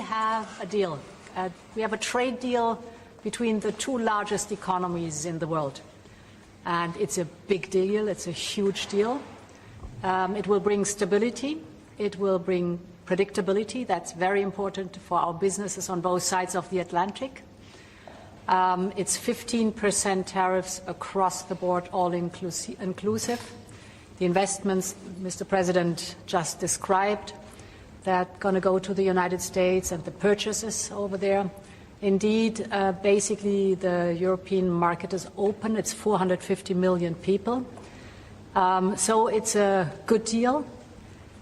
have a deal. We have a trade deal between the two largest economies in the world. And it's a big deal. It's a huge deal. It will bring stability. It will bring predictability. That's very important for our businesses on both sides of the Atlantic. It's 15% tariffs across the board, all inclusive. The investments Mr. President just described that are going to go to the United States and the purchases over there. Indeed, basically the European market is open. It's 450 million people. So it's a good deal.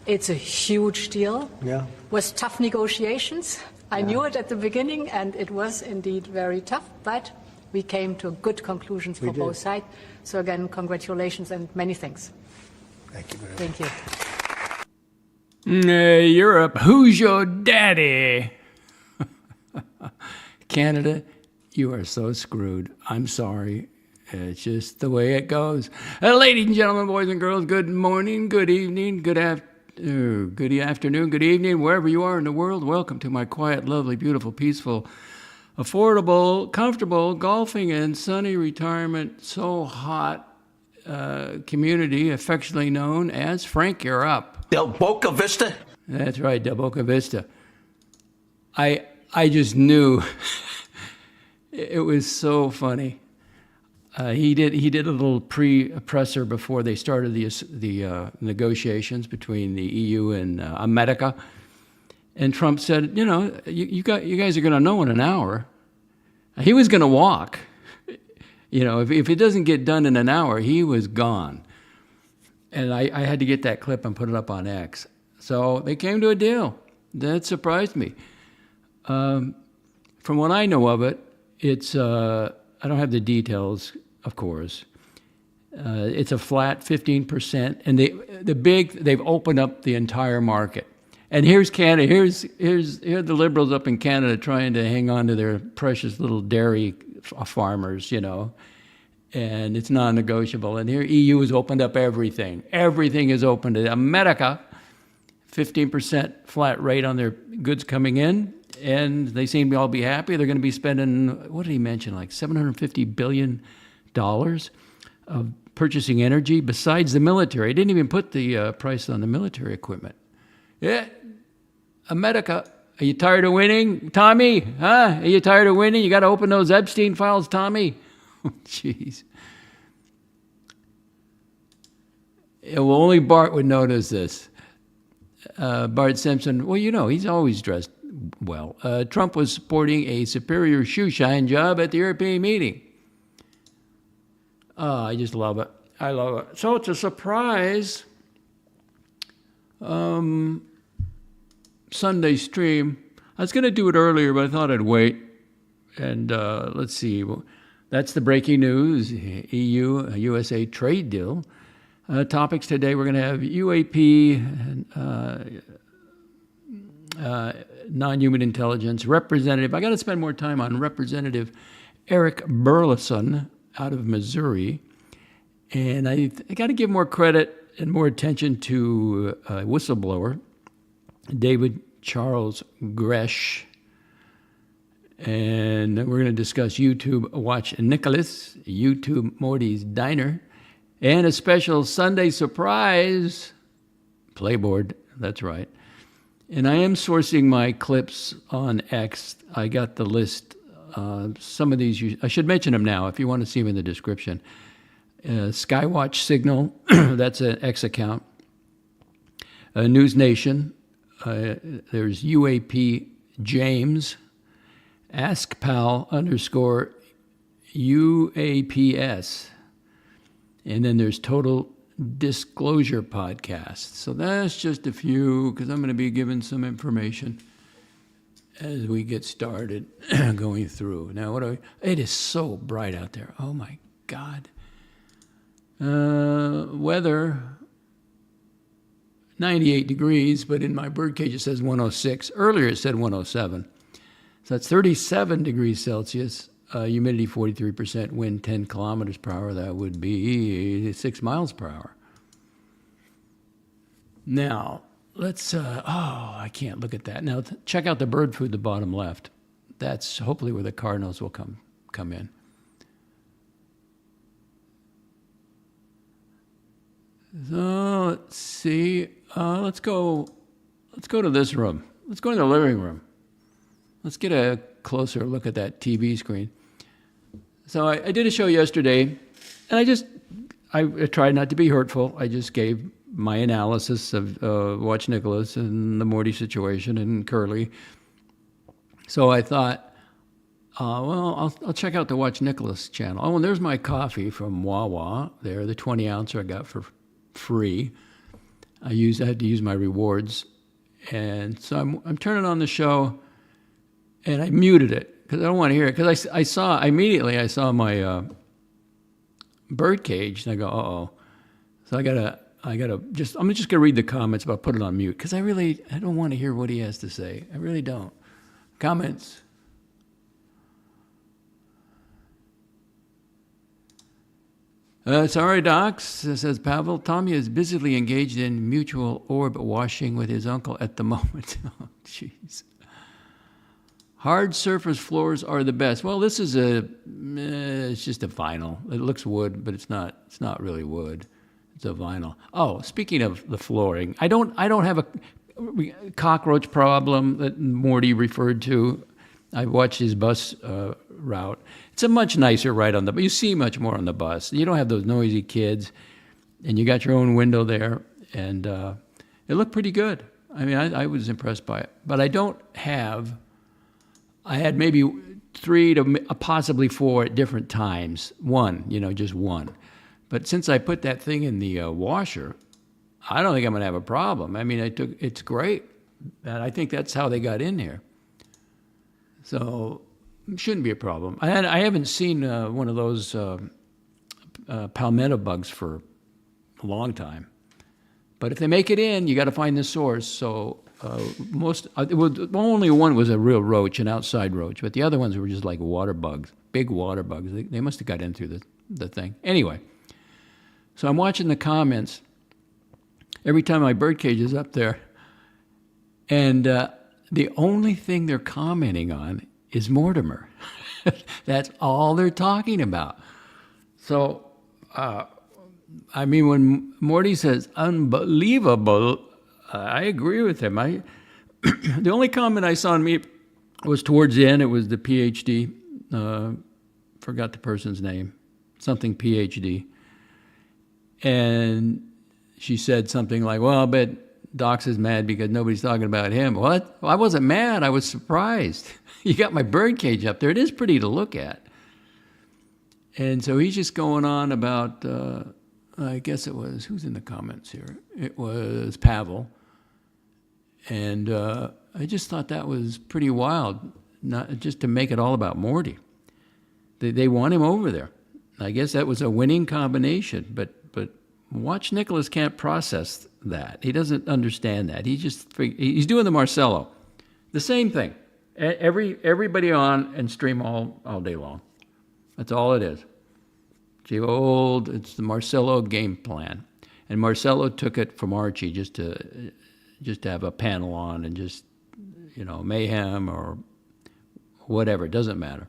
It's a huge deal. Yeah. It was tough negotiations. I knew it at the beginning, and it was indeed very tough, but we came to good conclusions for both sides. So again, congratulations and many thanks. Thank you very much. Thank you. Europe, who's your daddy? Canada, you are so screwed. I'm sorry. It's just the way it goes. Ladies and gentlemen, boys and girls, good morning, good evening, good afternoon, good evening, wherever you are in the world. Welcome to my quiet, lovely, beautiful, peaceful, affordable, comfortable, golfing and sunny retirement, so hot community affectionately known as Frank, you're up. Del Boca Vista? That's right, Del Boca Vista. I just knew it was so funny. He did a little pre-presser before they started the negotiations between the EU and America, and Trump said, you know, you guys are going to know in an hour. He was going to walk. You know, if it doesn't get done in an hour, he was gone. And I had to get that clip and put it up on X. So they came to a deal. That surprised me. From what I know of it, it's I don't have the details, of course. It's a flat 15%, and they've opened up the entire market. And here's Canada. Here are the Liberals up in Canada trying to hang on to their precious little dairy farmers, you know, and it's non-negotiable. And here EU has opened up everything. Everything is open to America. 15% flat rate on their goods coming in, and they seem to all be happy. They're going to be spending, what did he mention, like $750 billion of purchasing energy besides the military. He didn't even put the price on the military equipment. Yeah, America, are you tired of winning, Tommy? Huh? Are you tired of winning? You got to open those Epstein files, Tommy. Jeez. Yeah, well, only Bart would notice this. Bart Simpson, well, you know, he's always dressed well. Trump was sporting a superior shoe shine job at the European meeting. Oh, I just love it. I love it. So it's a surprise Sunday stream. I was going to do it earlier, but I thought I'd wait. And let's see. Well, that's the breaking news. EU-USA trade deal. Topics today, we're going to have UAP, non-human intelligence, Representative. I got to spend more time on Representative Eric Burlison out of Missouri. And I got to give more credit and more attention to a whistleblower, David Charles GRUSCH. And we're going to discuss YouTube Watch Nicholas, YouTube Mortys Diner, and a special Sunday surprise, PlayBoard, that's right. And I am sourcing my clips on X. I got the list. Some of these, I should mention them now if you want to see them in the description. Skywatch Signal, that's an X account. News Nation, there's UAP James, AskPal_UAPS. And then there's Total Disclosure Podcast. So that's just a few, because I'm going to be giving some information as we get started going through. Now, it is so bright out there. Oh, my God. Weather, 98 degrees, but in my birdcage it says 106. Earlier it said 107. So that's 37 degrees Celsius. Humidity 43%, wind 10 kilometers per hour. That would be 6 miles per hour. Now, let's, I can't look at that. Now, check out the bird food, the bottom left. That's hopefully where the cardinals will come in. So, let's see. Let's go to this room. Let's go in the living room. Let's get a closer look at that TV screen. So I did a show yesterday, and I tried not to be hurtful. I just gave my analysis of Watch Nicholas and the Morty situation and Curly. So I thought, well, I'll check out the Watch Nicholas channel. Oh, and there's my coffee from Wawa there, the 20 ouncer I got for free. I had to use my rewards. And so I'm turning on the show, and I muted it because I don't want to hear it. Because I saw my bird cage, and I go, uh-oh. So I'm just gonna read the comments, but I'll put it on mute because I don't want to hear what he has to say. I really don't. Comments. Sorry, Docs, says Pavel. Tommy is busily engaged in mutual orb washing with his uncle at the moment. Oh, jeez. Hard surface floors are the best. Well, this is it's just a vinyl. It looks wood, but it's not really wood. It's a vinyl. Oh, speaking of the flooring, I don't have a cockroach problem that Morty referred to. I watched his bus route. It's a much nicer ride on you see much more on the bus. You don't have those noisy kids, and you got your own window there, and it looked pretty good. I mean, I was impressed by it. But I had maybe 3 to possibly 4 at different times. Just one. But since I put that thing in the washer, I don't think I'm going to have a problem. I mean, it's great. And I think that's how they got in here. So it shouldn't be a problem. I haven't seen one of those palmetto bugs for a long time. But if they make it in, you got to find the source. So only one was a real roach, an outside roach. But the other ones were just like water bugs, big water bugs. They must have got in through the thing. Anyway, so I'm watching the comments every time my birdcage is up there. And the only thing they're commenting on is Mortimer. That's all they're talking about. So, I mean, when Morty says unbelievable, I agree with him. The only comment I saw in me was towards the end. It was the PhD. Forgot the person's name. Something PhD. And she said something like, well, I bet Docs is mad because nobody's talking about him. What? Well, I wasn't mad. I was surprised. You got my birdcage up there. It is pretty to look at. And so he's just going on about, I guess it was, who's in the comments here? It was Pavel. And I just thought that was pretty wild, not just to make it all about Morty. They want him over there. I guess that was a winning combination, but Watch Nicholas can't process that. He doesn't understand that. He's doing the Marcello. The same thing. Everybody on and stream all day long. That's all it is. It's the Marcello game plan. And Marcello took it from Archie just to have a panel on and just, mayhem or whatever. It doesn't matter.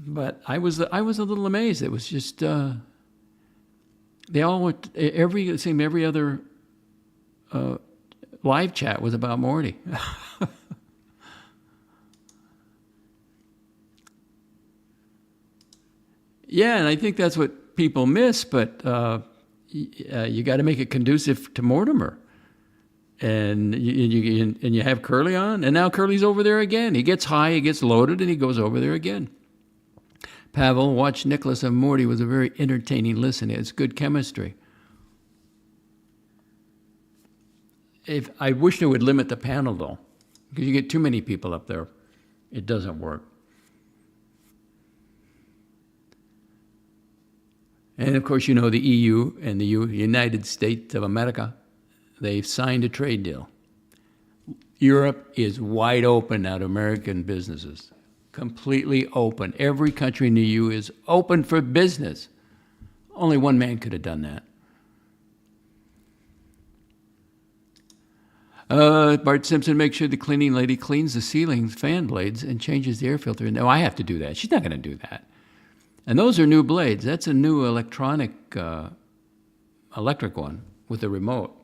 But I was a little amazed. It was just they all went every other live chat was about Morty. Yeah, and I think that's what people miss. But you got to make it conducive to Mortimer, and you have Curly on, and now Curly's over there again. He gets high, he gets loaded, and he goes over there again. Pavel, Watch Nicholas and Morty was a very entertaining listen. It's good chemistry. I wish they would limit the panel, though, because you get too many people up there. It doesn't work. And, of course, the EU and the United States of America, they've signed a trade deal. Europe is wide open now to American businesses. Completely open. Every country in the EU is open for business. Only one man could have done that. Bart Simpson makes sure the cleaning lady cleans the ceilings, fan blades, and changes the air filter. No, I have to do that. She's not going to do that. And those are new blades. That's a new electric one with a remote.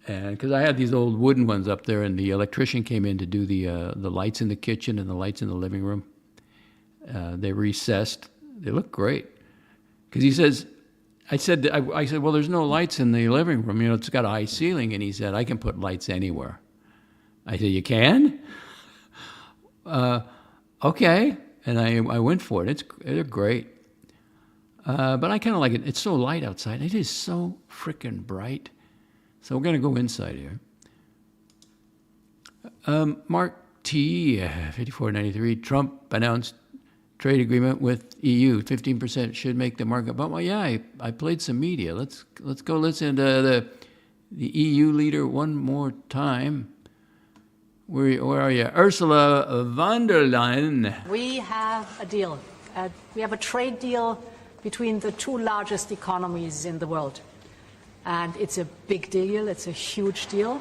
And because I had these old wooden ones up there, and the electrician came in to do the lights in the kitchen and the lights in the living room. They recessed. They look great. Because he says, I said, well, there's no lights in the living room. You know, it's got a high ceiling. And he said, I can put lights anywhere. I said, you can? Okay. And I went for it. They're great. But I kind of like it. It's so light outside. It is so freaking bright. So we're going to go inside here. Mark T, 5493, Trump announced trade agreement with EU. 15% should make the market. But well, yeah, I played some media. Let's go listen to the EU leader one more time. Where are you? Ursula von der Leyen. We have a deal. We have a trade deal between the two largest economies in the world. And it's a big deal. It's a huge deal.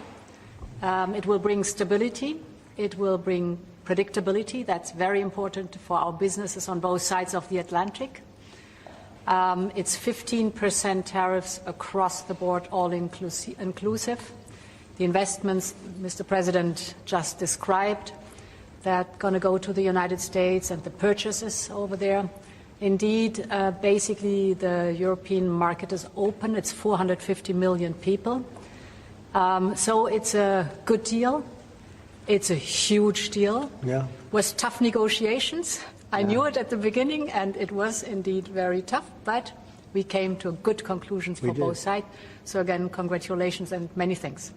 It will bring stability. It will bring predictability. That's very important for our businesses on both sides of the Atlantic. It's 15% tariffs across the board, all inclusive. The investments Mr. President just described that going to go to the United States and the purchases over there. Indeed, basically the European market is open. It's 450 million people. So it's a good deal. It's a huge deal. Yeah. With tough negotiations. I knew it at the beginning, and it was indeed very tough, but we came to good conclusions for both sides. So again, congratulations and many thanks.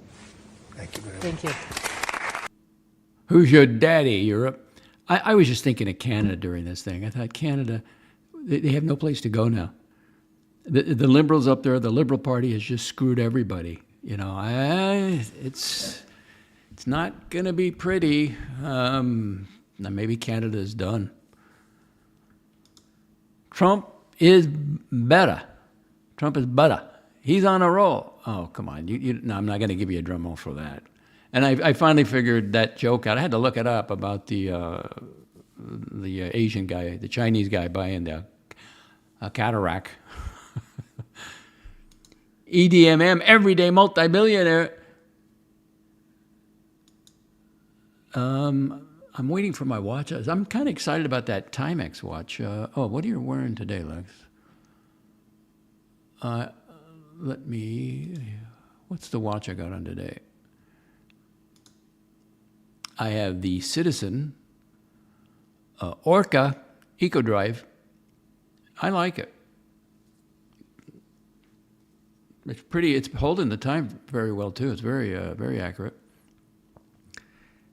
Thank you very much. Thank you. Who's your daddy, Europe? I was just thinking of Canada during this thing. I thought Canada, they have no place to go now. The Liberals up there, the Liberal Party has just screwed everybody. You know, it's not going to be pretty. Maybe Canada is done. Trump is better. Trump is better. He's on a roll. Oh, come on. No, I'm not going to give you a drum roll for that. And I finally figured that joke out. I had to look it up about the Asian guy, the Chinese guy buying the cataract. EDMM, everyday multi-billionaire. I'm waiting for my watch. I'm kind of excited about that Timex watch. What are you wearing today, Lex? What's the watch I got on today? I have the Citizen Orca EcoDrive. I like it. It's pretty. It's holding the time very well too. It's very, very accurate.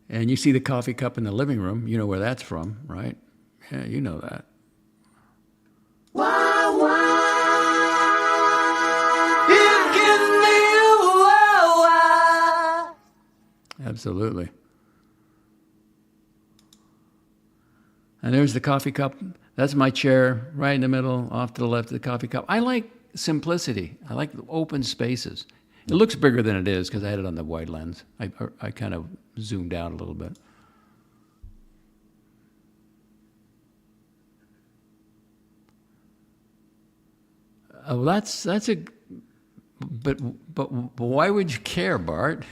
And you see the coffee cup in the living room. You know where that's from, right? Yeah, you know that. Wow, wow. You give me a wow, wow. Absolutely. And there's the coffee cup. That's my chair right in the middle, off to the left of the coffee cup. I like simplicity. I like open spaces. It looks bigger than it is because I had it on the wide lens. I kind of zoomed out a little bit. Oh, that's a. But why would you care, Bart?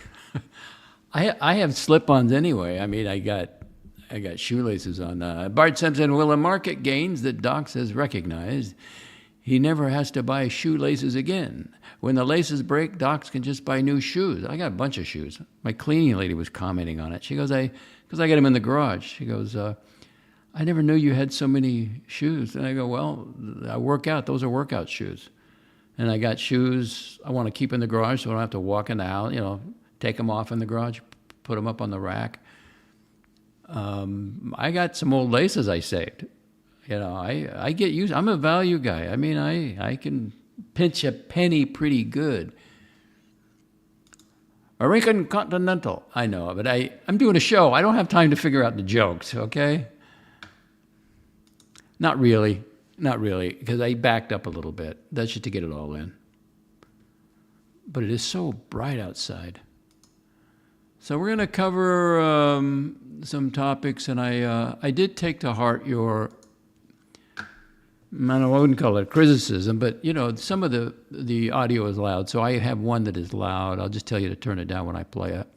I have slip-ons anyway. I mean, I got shoelaces on. Bart Simpson, will a market gains that Docs has recognized, he never has to buy shoelaces again. When the laces break, Docs can just buy new shoes. I got a bunch of shoes. My cleaning lady was commenting on it. She goes, because I got them in the garage. She goes, I never knew you had so many shoes. And I go, well, I work out. Those are workout shoes. And I got shoes I want to keep in the garage so I don't have to walk in the house, take them off in the garage, put them up on the rack. I got some old laces I saved. I get used. I'm a value guy. I mean, I can pinch a penny pretty good. A Rican Continental. I know, but I'm doing a show. I don't have time to figure out the jokes, okay? Not really, because I backed up a little bit. That's just to get it all in. But it is so bright outside. So we're going to cover some topics, and I did take to heart your, I wouldn't call it criticism, but, you know, some of the audio is loud, so I have one that is loud. I'll just tell you to turn it down when I play it.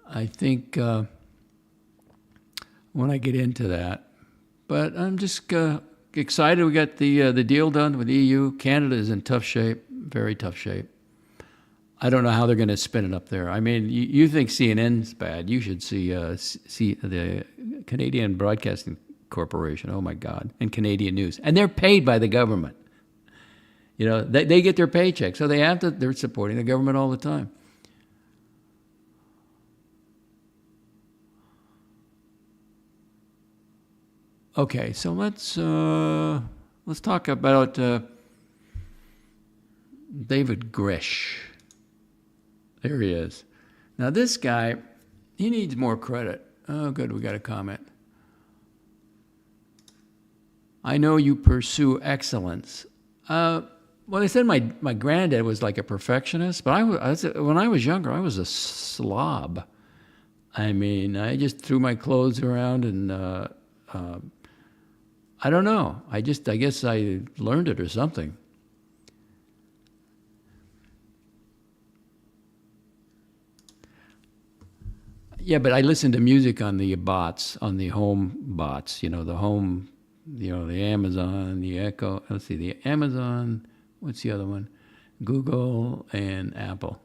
I think when I get into that. But I'm just excited we got the deal done with the EU. Canada is in tough shape, very tough shape. I don't know how they're going to spin it up there. I mean, you think CNN's bad. You should see the Canadian Broadcasting Corporation. Oh, my God. And Canadian News. And they're paid by the government. You know, they get their paycheck. So they're supporting the government all the time. Okay, so let's talk about David GRUSCH. There he is. Now this guy, he needs more credit. Oh, good, we got a comment. I know you pursue excellence. Well, they said my granddad was like a perfectionist, but when I was younger, I was a slob. I mean, I just threw my clothes around and I don't know. I guess I learned it or something. Yeah, but I listen to music on the bots, on the home bots, you know, the home, you know, the Amazon, the Echo, let's see, the Amazon, what's the other one? Google and Apple.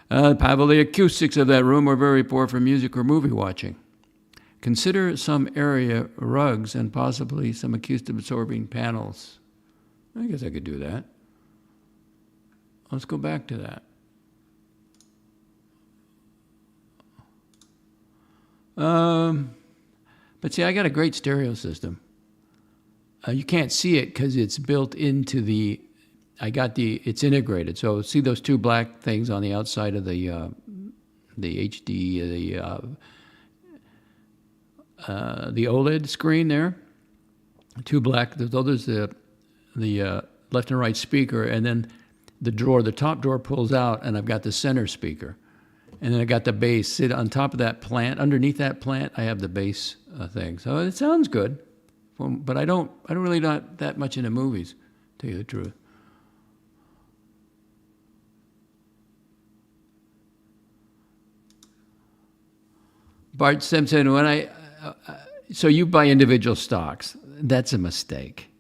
Pavel, the acoustics of that room were very poor for music or movie watching. Consider some area rugs and possibly some acoustic absorbing panels. I guess I could do that. Let's go back to that. But see, I got a great stereo system. You can't see it because it's built into the, it's integrated. So see those two black things on the outside of the HD, the OLED screen there? Two black, there's the left and right speaker, and then the top drawer pulls out, and I've got the center speaker. And then I got the bass. Sit on top of that plant. Underneath that plant, I have the bass thing. So it sounds good, but I don't really not that much into movies, to tell you the truth. Bart Simpson, so you buy individual stocks. That's a mistake.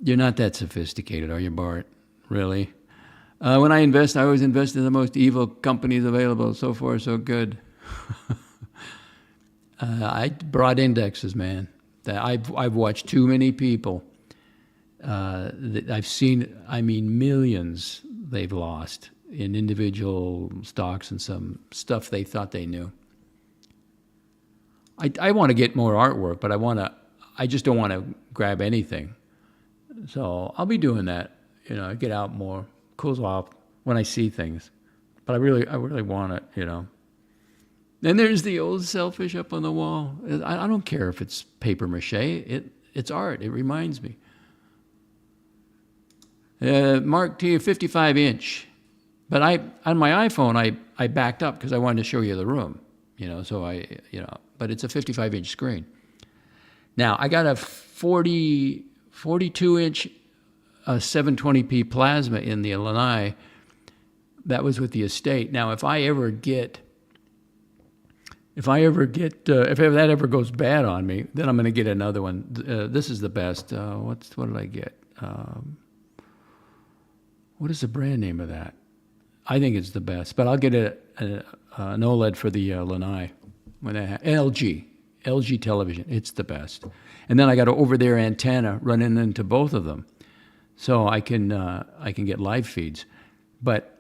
You're not that sophisticated, are you, Bart? Really? When I invest, I always invest in the most evil companies available. So far, so good. I brought indexes, man. I've watched too many people. That I've seen, I mean, millions they've lost in individual stocks and some stuff they thought they knew. I want to get more artwork, but I just don't want to grab anything. So I'll be doing that. You know, get out more. Cools off when I see things, but I really want it, you know. Then there's the old selfish up on the wall. I don't care if it's paper mache. It's art. It reminds me. Mark T, 55-inch, but on my iPhone I backed up because I wanted to show you the room, you know. So but it's a 55-inch screen. Now I got a 42-inch. A 720p plasma in the Lanai. That was with the estate. Now, if that ever goes bad on me, then I'm going to get another one. This is the best. What did I get? What is the brand name of that? I think it's the best, but I'll get an OLED for the Lanai. LG television. It's the best. And then I got an over-there antenna running into both of them. So I can get live feeds, but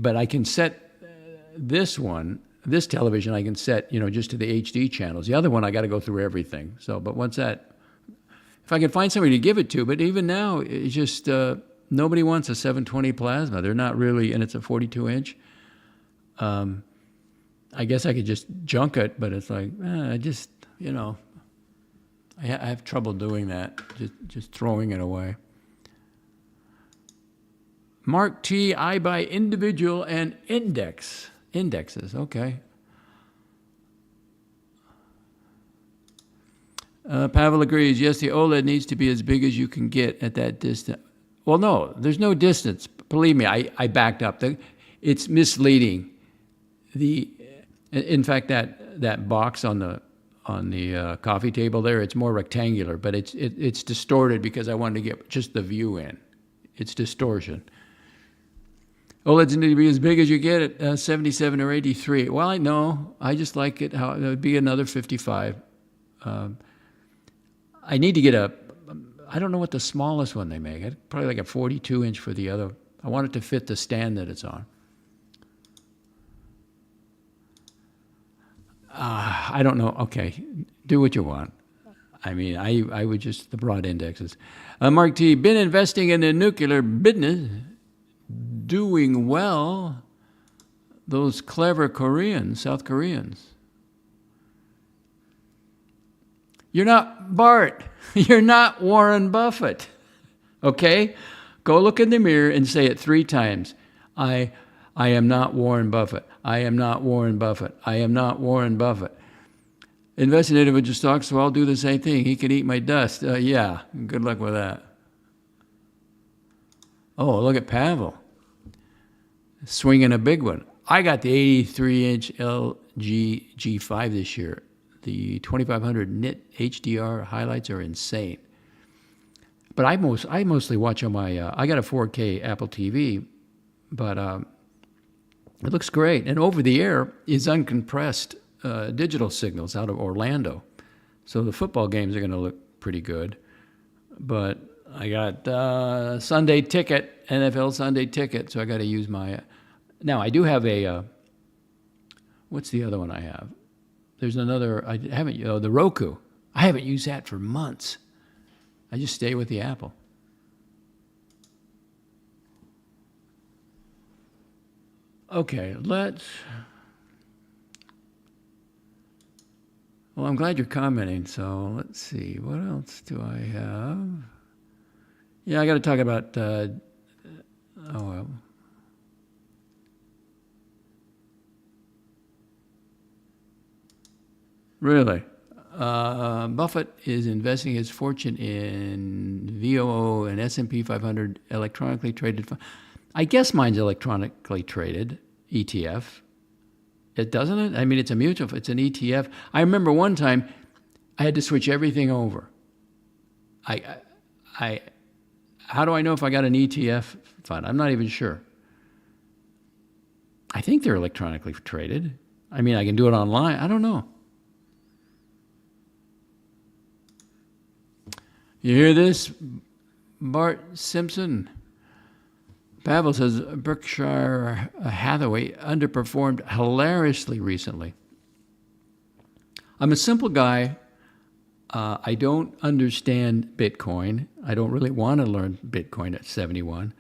I can set this television I can set, you know, just to the HD channels. The other one I got to go through everything. So, but once if I can find somebody to give it to, but even now it's just nobody wants a 720 plasma. They're not really, and it's a 42-inch. I guess I could just junk it, but it's like you know, I have trouble doing that. Just throwing it away. Mark T, I buy individual and index. Indexes, okay. Pavel agrees, yes, the OLED needs to be as big as you can get at that distance. Well, no, there's no distance. Believe me, I backed up. It's misleading. In fact, that box on the coffee table there, it's more rectangular, but it's distorted because I wanted to get just the view in. It's distortion. OLEDs need to be as big as you get at 77 or 83. Well, I know. I just like it how it would be another 55. I need to get I don't know what the smallest one they make. Probably like a 42-inch for the other. I want it to fit the stand that it's on. I don't know. Okay, do what you want. I mean, I would just, the broad indexes. Mark T, been investing in the nuclear business, doing well. Those clever Koreans, South Koreans. You're not, Bart, you're not Warren Buffett, okay? Go look in the mirror and say it 3 times. I am not Warren Buffett. I am not Warren Buffett. I am not Warren Buffett. Invest in individual stocks, so I'll do the same thing. He can eat my dust. Yeah, good luck with that. Oh, look at Pavel. Swinging a big one. I got the 83-inch LG G5 this year. The 2500 nit HDR highlights are insane. But I mostly watch on my, I got a 4K Apple TV, but it looks great. And over the air is uncompressed digital signals out of Orlando. So the football games are going to look pretty good. But I got Sunday ticket, NFL Sunday ticket, so I got to use my, now I do have a, what's the other one I have? There's another, I haven't, the Roku. I haven't used that for months. I just stay with the Apple. Okay, well, I'm glad you're commenting, so let's see. What else do I have? Yeah, I got to talk about, Really? Buffett is investing his fortune in VOO and S&P 500 electronically traded fund. I guess mine's electronically traded, ETF. It doesn't it? I mean, it's a mutual, it's an ETF. I remember one time I had to switch everything over. How do I know if I got an ETF fund? I'm not even sure. I think they're electronically traded. I mean, I can do it online. I don't know. You hear this, Bart Simpson? Pavel says Berkshire Hathaway underperformed hilariously recently. I'm a simple guy. I don't understand Bitcoin. I don't really want to learn Bitcoin at 71.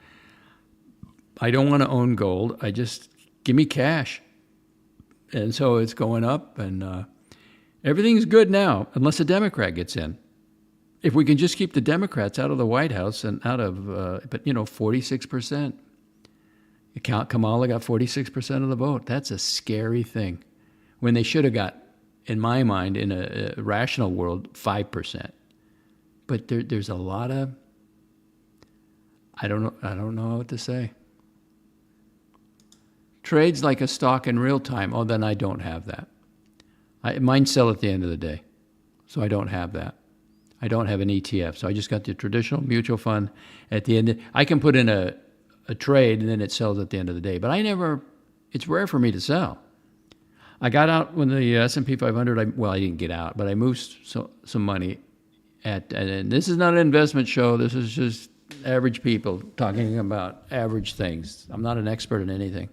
I don't want to own gold. I just give me cash. And so it's going up, and everything's good now, unless a Democrat gets in. If we can just keep the Democrats out of the White House and out of, 46%. Kamala got 46% of the vote. That's a scary thing. When they should have got, in my mind, in a rational world, 5%. But there's a lot of, I don't know what to say. Trades like a stock in real time. Oh, then I don't have that. Mine sell at the end of the day, so I don't have that. I don't have an ETF, so I just got the traditional mutual fund at the end. I can put in a trade, and then it sells at the end of the day. But it's rare for me to sell. I got out when the S&P 500, I didn't get out, but I moved some money and this is not an investment show. This is just average people talking about average things. I'm not an expert in anything.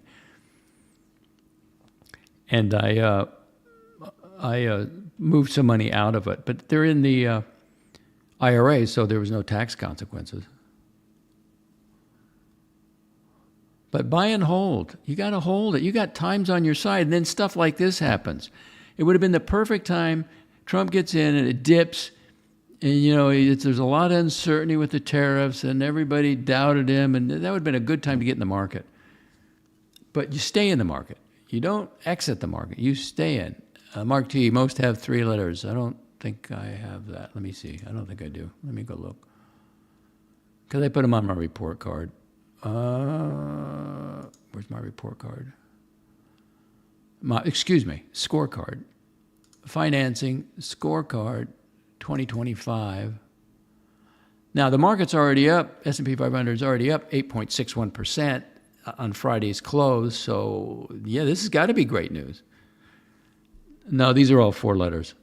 And I moved some money out of it, but they're in the IRA, so there was no tax consequences. But buy and hold. You got to hold it. You got times on your side, and then stuff like this happens. It would have been the perfect time. Trump gets in, and it dips, and there's a lot of uncertainty with the tariffs, and everybody doubted him, and that would have been a good time to get in the market. But you stay in the market. You don't exit the market. You stay in. Mark T, most have 3 letters. I don't think I have that. Let me see. I don't think I do. Let me go look. Because I put them on my report card. Where's my report card? Excuse me, scorecard. Financing, scorecard, 2025. Now, the market's already up. S&P 500 is already up 8.61% on Friday's close. So, yeah, this has got to be great news. No, these are all 4 letters.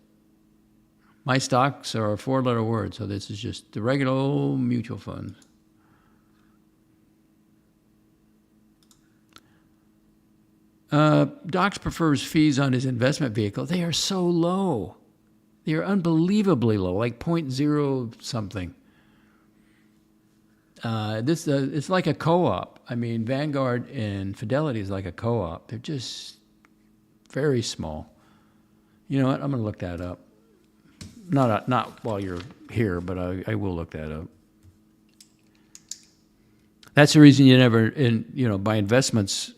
My stocks are a 4-letter word, so this is just the regular old mutual funds. Docs prefers fees on his investment vehicle. They are so low. They are unbelievably low, like 0.0 something. It's like a co-op. I mean, Vanguard and Fidelity is like a co-op. They're just very small. You know what? I'm going to look that up. Not while you're here, but I will look that up. That's the reason you never, buy investments.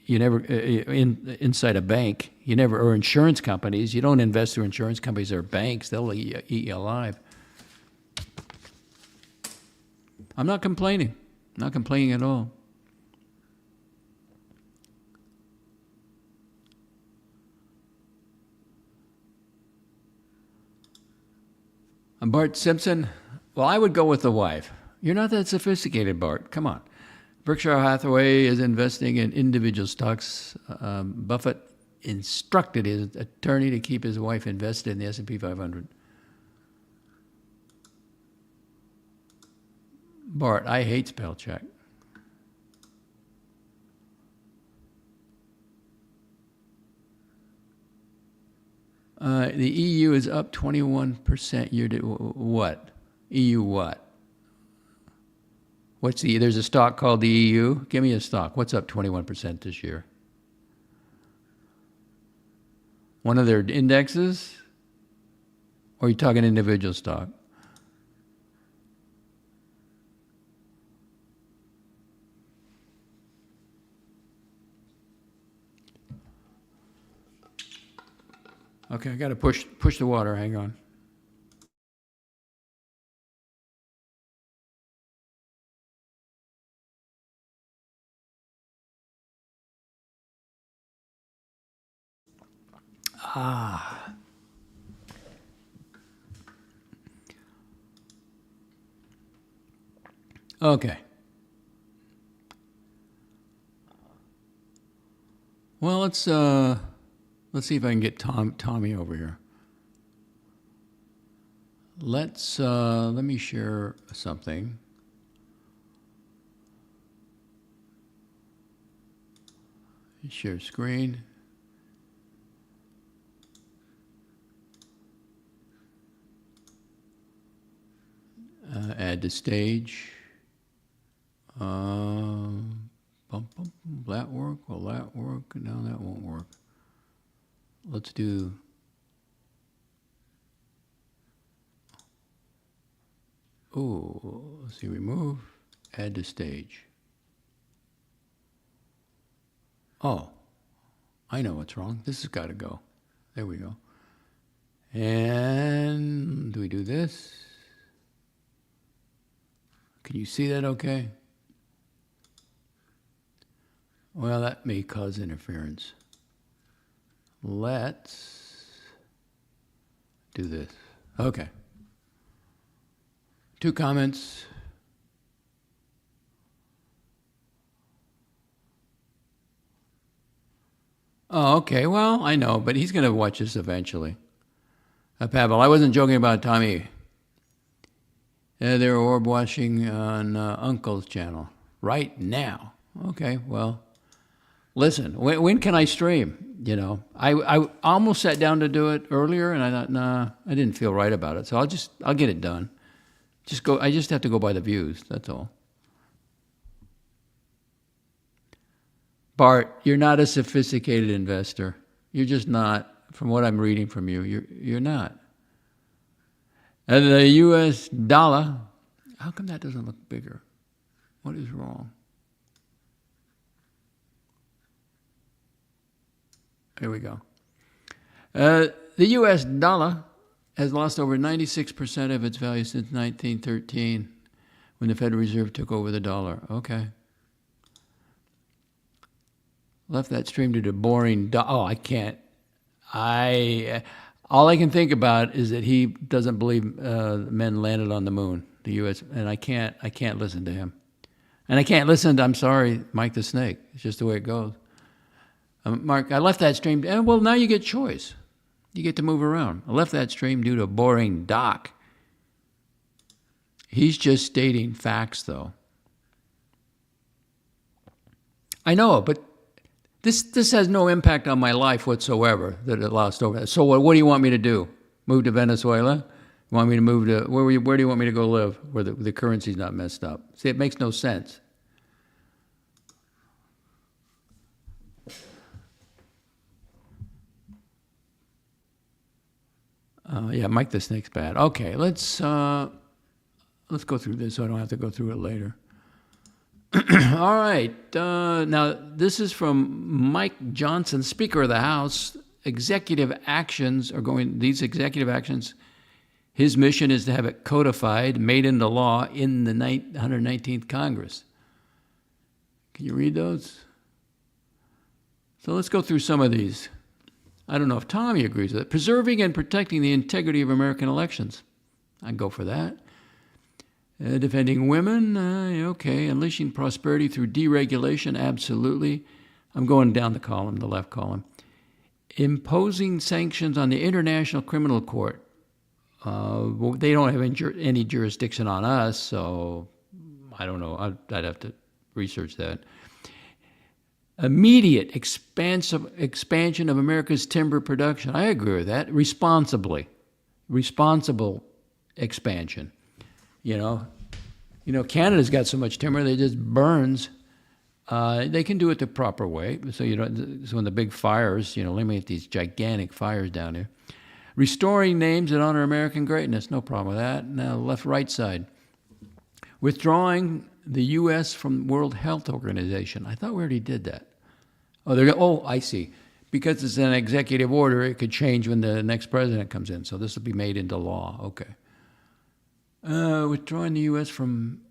You never inside a bank. You never, or insurance companies. You don't invest through insurance companies or banks. They'll eat you alive. I'm not complaining. Not complaining at all. Bart Simpson, well, I would go with the wife. You're not that sophisticated, Bart. Come on. Berkshire Hathaway is investing in individual stocks. Buffett instructed his attorney to keep his wife invested in the S&P 500. Bart, I hate spell check. The EU is up 21% year to what? EU what? There's a stock called the EU. Give me a stock. What's up 21% this year? One of their indexes? Or are you talking individual stock? Okay, I got to push the water. Hang on. Okay. Well, let's see if I can get Tommy over here. Let me share something. Share screen. Add to stage. That work? Will that work? No, that won't work. Let's do. Oh, let's see. Remove. Add to stage. Oh, I know what's wrong. This has got to go. There we go. And do we do this? Can you see that okay? Well, that may cause interference. Let's do this. Okay. 2 comments. Oh, okay. Well, I know, but he's going to watch this eventually. Pavel, I wasn't joking about Tommy. They're orb watching on Uncle's channel right now. Okay, well, listen, when can I stream? You know, I almost sat down to do it earlier, and I thought, nah, I didn't feel right about it. So I'll get it done. I just have to go by the views. That's all. Bart, you're not a sophisticated investor. You're just not. From what I'm reading from you, you're not. And the U.S. dollar, how come that doesn't look bigger? What is wrong? Here we go. The U.S. dollar has lost over 96% of its value since 1913, when the Federal Reserve took over the dollar. Okay. Left that stream to the boring. Oh, I can't. All I can think about is that he doesn't believe men landed on the moon, the U.S., and I can't listen to him. And I can't listen to, I'm sorry, Mike the Snake. It's just the way it goes. Mark, I left that stream, and well, now you get choice. You get to move around. I left that stream due to boring Doc. He's just stating facts, though. I know, but this has no impact on my life whatsoever that it lost over. So what do you want me to do? Move to Venezuela? You want me to move to, where do you want me to go live where the currency's not messed up? See, it makes no sense. Yeah, Mike the Snake's bad. Okay, let's go through this so I don't have to go through it later. All right. Now, this is from Mike Johnson, Speaker of the House. These executive actions, his mission is to have it codified, made into law in the 119th Congress. Can you read those? So let's go through some of these. I don't know if Tommy agrees with it. Preserving and protecting the integrity of American elections. I'd go for that. Defending women, okay. Unleashing prosperity through deregulation, absolutely. I'm going down the column, the left column. Imposing sanctions on the International Criminal Court. They don't have any jurisdiction on us, so I don't know. I'd have to research that. Immediate expansion of America's timber production. I agree with that. Responsible expansion. You know, Canada's got so much timber they just burns. They can do it the proper way. So so when the big fires, eliminate these gigantic fires down here. Restoring names that honor American greatness. No problem with that. Now left, right side. Withdrawing the U.S. from World Health Organization. I thought we already did that. Oh, I see. Because it's an executive order, it could change when the next president comes in. So this will be made into law. Okay. Withdrawing the U.S. from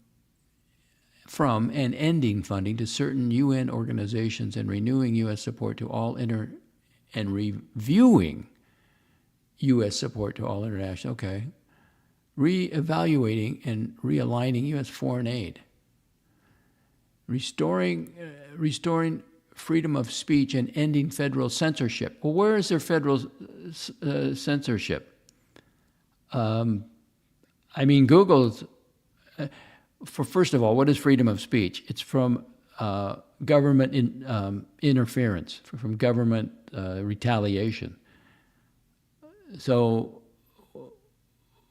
and ending funding to certain UN organizations and renewing U.S. support to all and reviewing U.S. support to all international. Okay. Reevaluating and realigning U.S. foreign aid. Restoring freedom of speech and ending federal censorship. Well, where is there federal censorship? Google's, first of all, what is freedom of speech? It's from government interference, from government retaliation. So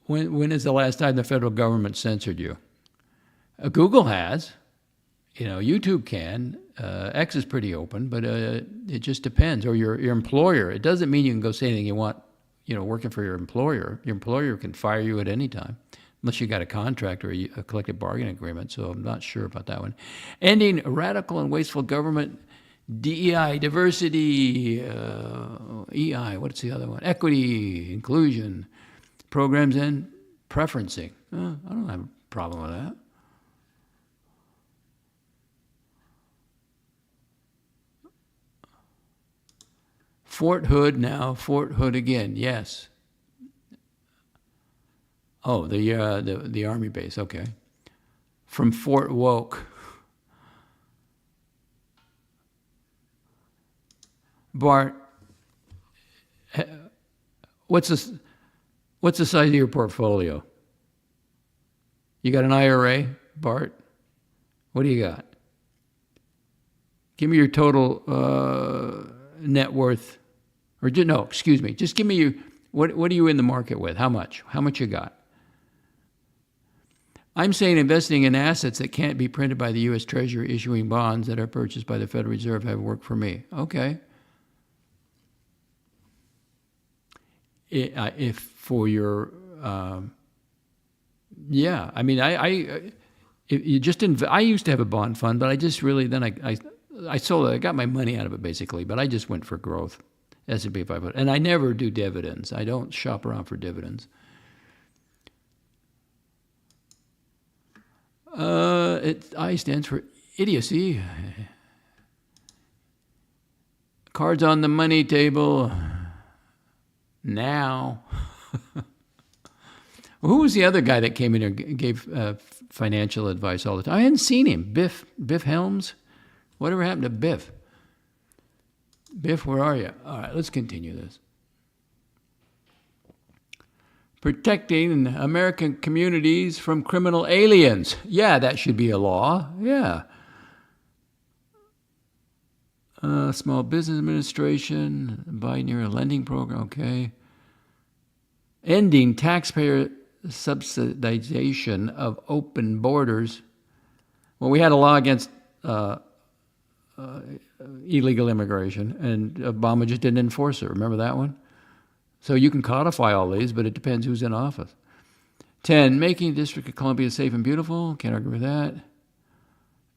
when is the last time the federal government censored you? Google has. YouTube can. X is pretty open, but it just depends. Or your employer. It doesn't mean you can go say anything you want, working for your employer. Your employer can fire you at any time, unless you got a contract or a collective bargaining agreement. So I'm not sure about that one. Ending radical and wasteful government, DEI, diversity, EI, what's the other one? Equity, inclusion, programs, and preferencing. I don't have a problem with that. Fort Hood now, Fort Hood again, yes. Oh, the Army base, okay. From Fort Woke. Bart, what's the size of your portfolio? You got an IRA, Bart? What do you got? Give me your total net worth. Or no, excuse me. Just give me what are you in the market with? How much? How much you got? I'm saying investing in assets that can't be printed by the U.S. Treasury issuing bonds that are purchased by the Federal Reserve have worked for me. Okay. If for your, yeah, I mean, I used to have a bond fund, but I just really, then I sold it. I got my money out of it basically, but I just went for growth. S&P 500. And I never do dividends. I don't shop around for dividends. I stands for idiocy. Cards on the money table now. Who was the other guy that came in here and gave financial advice all the time? I hadn't seen him. Biff Helms? Whatever happened to Biff? Biff, where are you? All right, let's continue this. Protecting American communities from criminal aliens. Yeah, that should be a law. Yeah. Small Business Administration, binary lending program, okay. Ending taxpayer subsidization of open borders. Well, we had a law against illegal immigration, and Obama just didn't enforce it. Remember that one? So you can codify all these, but it depends who's in office. 10, making the District of Columbia safe and beautiful. Can't argue with that.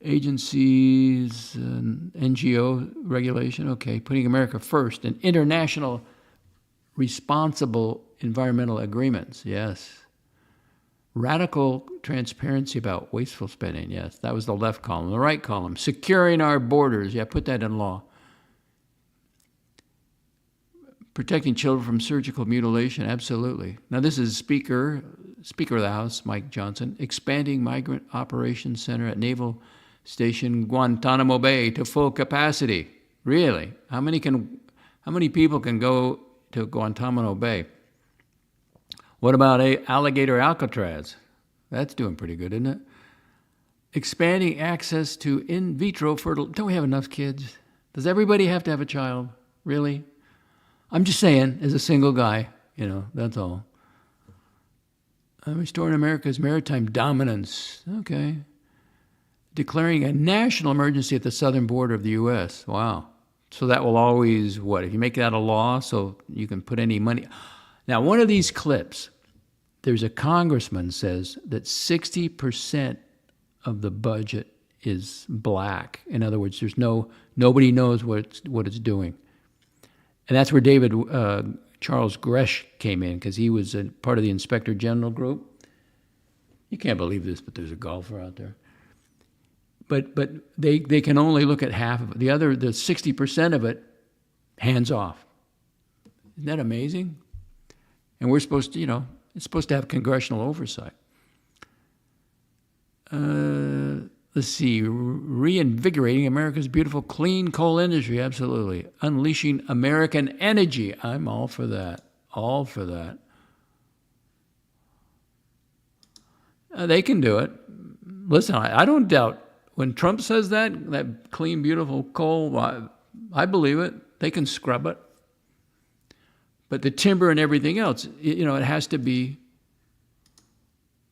Agencies, NGO regulation. Okay, putting America first. And international responsible environmental agreements. Yes. Radical transparency about wasteful spending. Yes, that was the left column. The right column, securing our borders. Yeah, put that in law. Protecting children from surgical mutilation. Absolutely. Now this is Speaker of the House, Mike Johnson, expanding Migrant Operations Center at Naval Station Guantanamo Bay to full capacity. Really? How many people can go to Guantanamo Bay? What about Alligator Alcatraz? That's doing pretty good, isn't it? Expanding access to in vitro fertilization. Don't we have enough kids? Does everybody have to have a child? Really? I'm just saying, as a single guy, that's all. Restoring America's maritime dominance. Okay. Declaring a national emergency at the southern border of the U.S. Wow. So that will always, if you make that a law so you can put any money. Now, one of these clips, there's a congressman says that 60% of the budget is black. In other words, nobody knows what it's doing. And that's where Charles GRUSCH came in, because he was a part of the Inspector General group. You can't believe this, but there's a golfer out there. But they can only look at half of it. The 60% of it, hands off. Isn't that amazing? And we're supposed to, it's supposed to have congressional oversight. Let's see, reinvigorating America's beautiful clean coal industry, absolutely. Unleashing American energy. I'm all for that. All for that. They can do it. Listen, I don't doubt when Trump says that clean, beautiful coal, I believe it. They can scrub it. But the timber and everything else, it has to be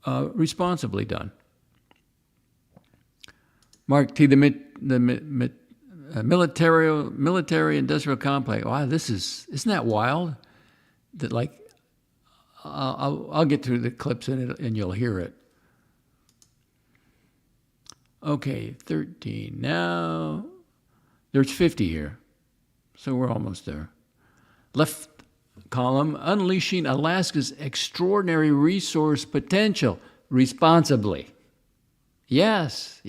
responsibly done. Mark T, the military industrial complex. Wow, isn't that wild? That I'll get through the clips in it and you'll hear it. Okay, 13. Now there's 50 here, so we're almost there. Left column, unleashing Alaska's extraordinary resource potential responsibly. Yes.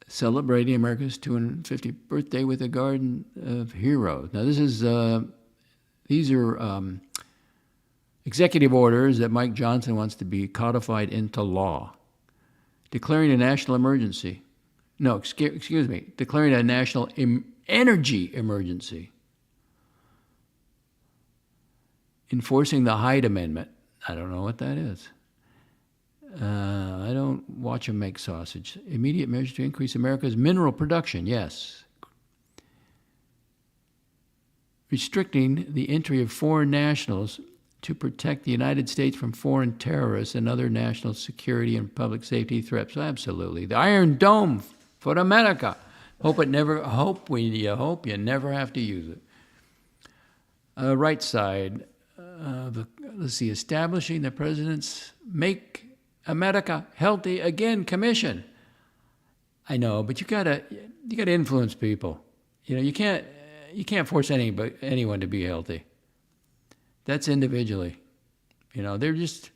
Celebrating America's 250th birthday with a garden of heroes. Now these are executive orders that Mike Johnson wants to be codified into law. Declaring a national emergency. No, excuse me. Declaring a national energy emergency. Enforcing the Hyde Amendment. I don't know what that is. I don't watch them make sausage. Immediate measures to increase America's mineral production, yes. Restricting the entry of foreign nationals to protect the United States from foreign terrorists and other national security and public safety threats. Absolutely. The Iron Dome for America. Hope you never have to use it. Right side. Let's see. Establishing the president's Make America Healthy Again Commission. I know, but you gotta influence people. you can't force anyone to be healthy. That's individually. They're just,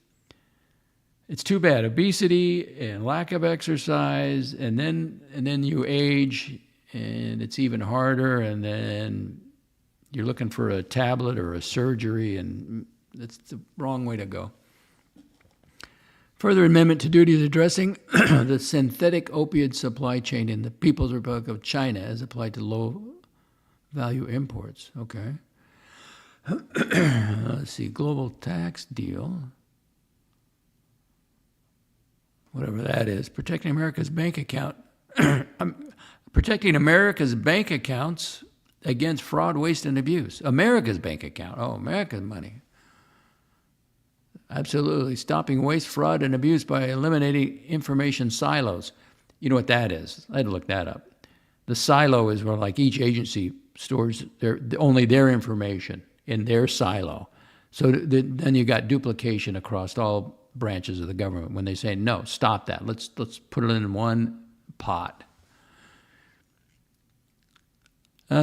it's too bad. Obesity and lack of exercise, and then you age, and it's even harder, and then you're looking for a tablet or a surgery, and that's the wrong way to go. Further amendment to duties addressing the synthetic opioid supply chain in the People's Republic of China as applied to low-value imports. Okay. Let's see, global tax deal. Whatever that is. Protecting America's bank account. Protecting America's bank accounts against fraud, waste, and abuse. America's bank account. Oh, America's money. Absolutely. Stopping waste, fraud, and abuse by eliminating information silos. You know what that is? I had to look that up. The silo is where like each agency stores only their information in their silo. So then you got duplication across all branches of the government when they say, no, stop that. Let's put it in one pot.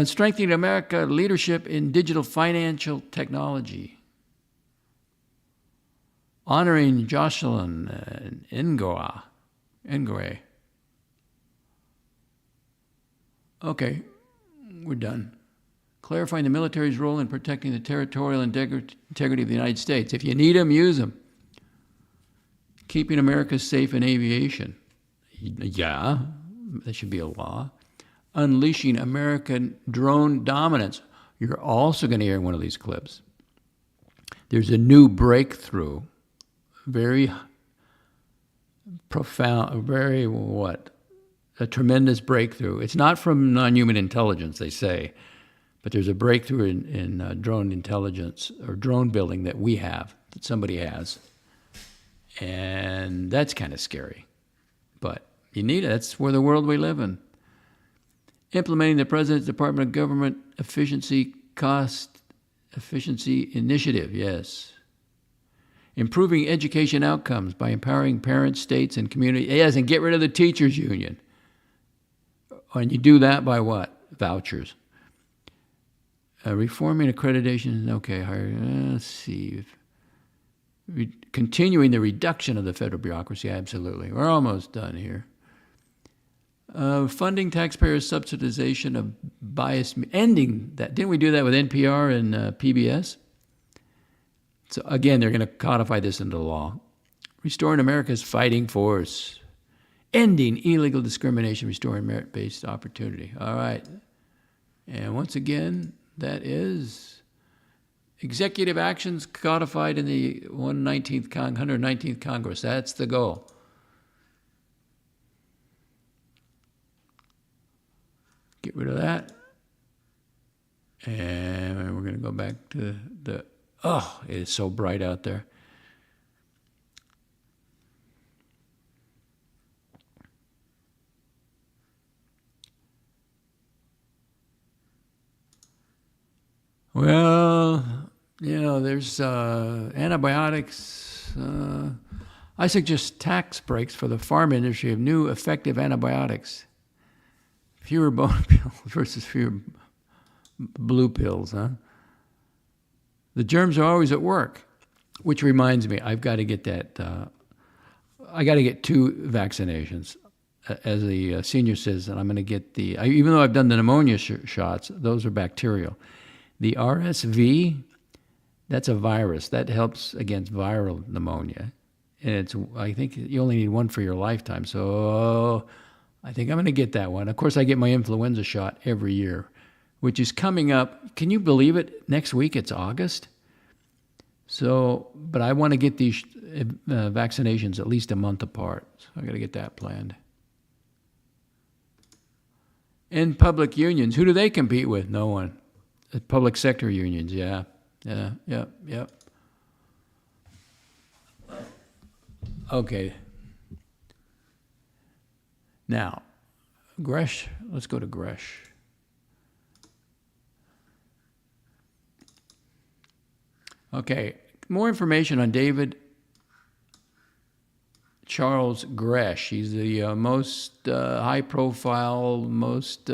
Strengthening America leadership in digital financial technology. Honoring Jocelyn Ngoe. Okay, we're done. Clarifying the military's role in protecting the territorial integrity of the United States. If you need them, use them. Keeping America safe in aviation. Yeah, that should be a law. Unleashing American drone dominance. You're also going to hear one of these clips. There's a new breakthrough. Very profound, a tremendous breakthrough. It's not from non-human intelligence, they say, but there's a breakthrough in drone intelligence or drone building that we have, that somebody has. And that's kind of scary. But you need it. That's where the world we live in. Implementing the President's Department of Government Cost Efficiency Initiative, yes. Improving education outcomes by empowering parents, states, and community. Yes, and get rid of the teachers' union. And you do that by what? Vouchers. Reforming accreditation. Okay, let's see. Continuing the reduction of the federal bureaucracy. Absolutely. We're almost done here. Funding taxpayers' subsidization of biased. Ending that. Didn't we do that with NPR and PBS? So again, they're going to codify this into law. Restoring America's fighting force. Ending illegal discrimination, restoring merit-based opportunity. All right. And once again, that is executive actions codified in the 119th Congress. That's the goal. Get rid of that. And we're going to go back to the... Oh, it is so bright out there. Well, there's antibiotics. I suggest tax breaks for the farm industry of new effective antibiotics. Fewer bone pills versus fewer blue pills, huh? The germs are always at work, which reminds me, I've got to get that. I got to get 2 vaccinations. As the senior says, and I'm going to get even though I've done the pneumonia shots, those are bacterial. The RSV, that's a virus. That helps against viral pneumonia. And I think you only need one for your lifetime. So I think I'm going to get that one. Of course, I get my influenza shot every year, which is coming up. Can you believe it? Next week, it's August. So, but I want to get these vaccinations at least a month apart. So I got to get that planned. And public unions, who do they compete with? No one. Public sector unions, yeah. Okay. Now, GRUSCH, let's go to GRUSCH. Okay, more information on David Charles GRUSCH. He's the most high-profile, most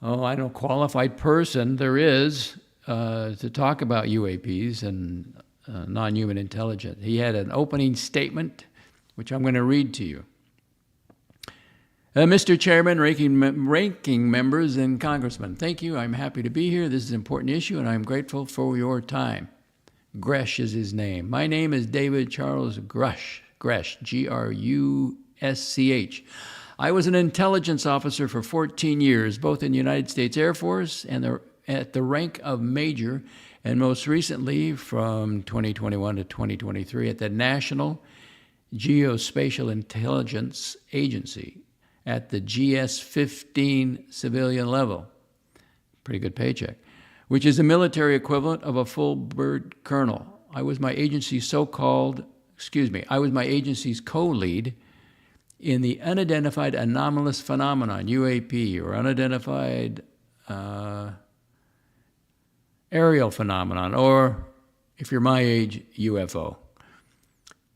I don't know, qualified person there is to talk about UAPs and non-human intelligence. He had an opening statement, which I'm going to read to you. Mr. Chairman, ranking members, and congressmen, thank you. I'm happy to be here. This is an important issue, and I'm grateful for your time. GRUSCH is his name. My name is David Charles GRUSCH, G-R-U-S-C-H. I was an intelligence officer for 14 years, both in the United States Air Force and at the rank of major, and most recently from 2021 to 2023 at the National Geospatial Intelligence Agency at the GS-15 civilian level. Pretty good paycheck. Which is the military equivalent of a full bird colonel. I was my agency's co-lead in the unidentified anomalous phenomenon, UAP, or unidentified aerial phenomenon, or if you're my age, UFO,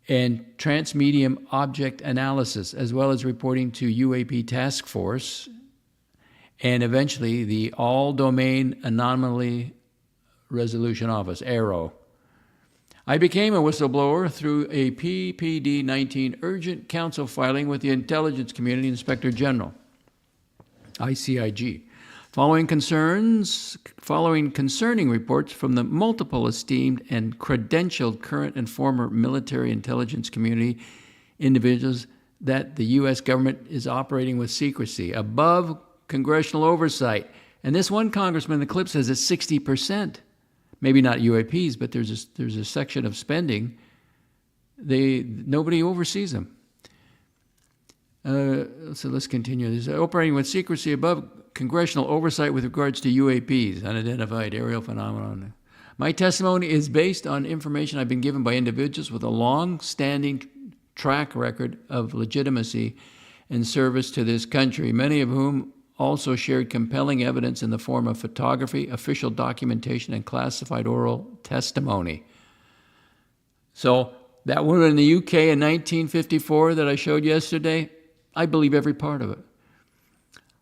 and transmedium object analysis, as well as reporting to UAP Task Force, and eventually the All-Domain Anomaly Resolution Office, ARROW. I became a whistleblower through a PPD-19 urgent counsel filing with the Intelligence Community Inspector General, ICIG, following concerning reports from the multiple esteemed and credentialed current and former military intelligence community individuals that the U.S. government is operating with secrecy, above congressional oversight. And this one congressman in the clip says it's 60%. Maybe not UAPs, but there's a section of spending. Nobody oversees them. So let's continue. This operating with secrecy above congressional oversight with regards to UAPs, unidentified aerial phenomenon. My testimony is based on information I've been given by individuals with a long-standing track record of legitimacy and service to this country, many of whom also shared compelling evidence in the form of photography, official documentation, and classified oral testimony. So that one in the UK in 1954 that I showed yesterday, I believe every part of it.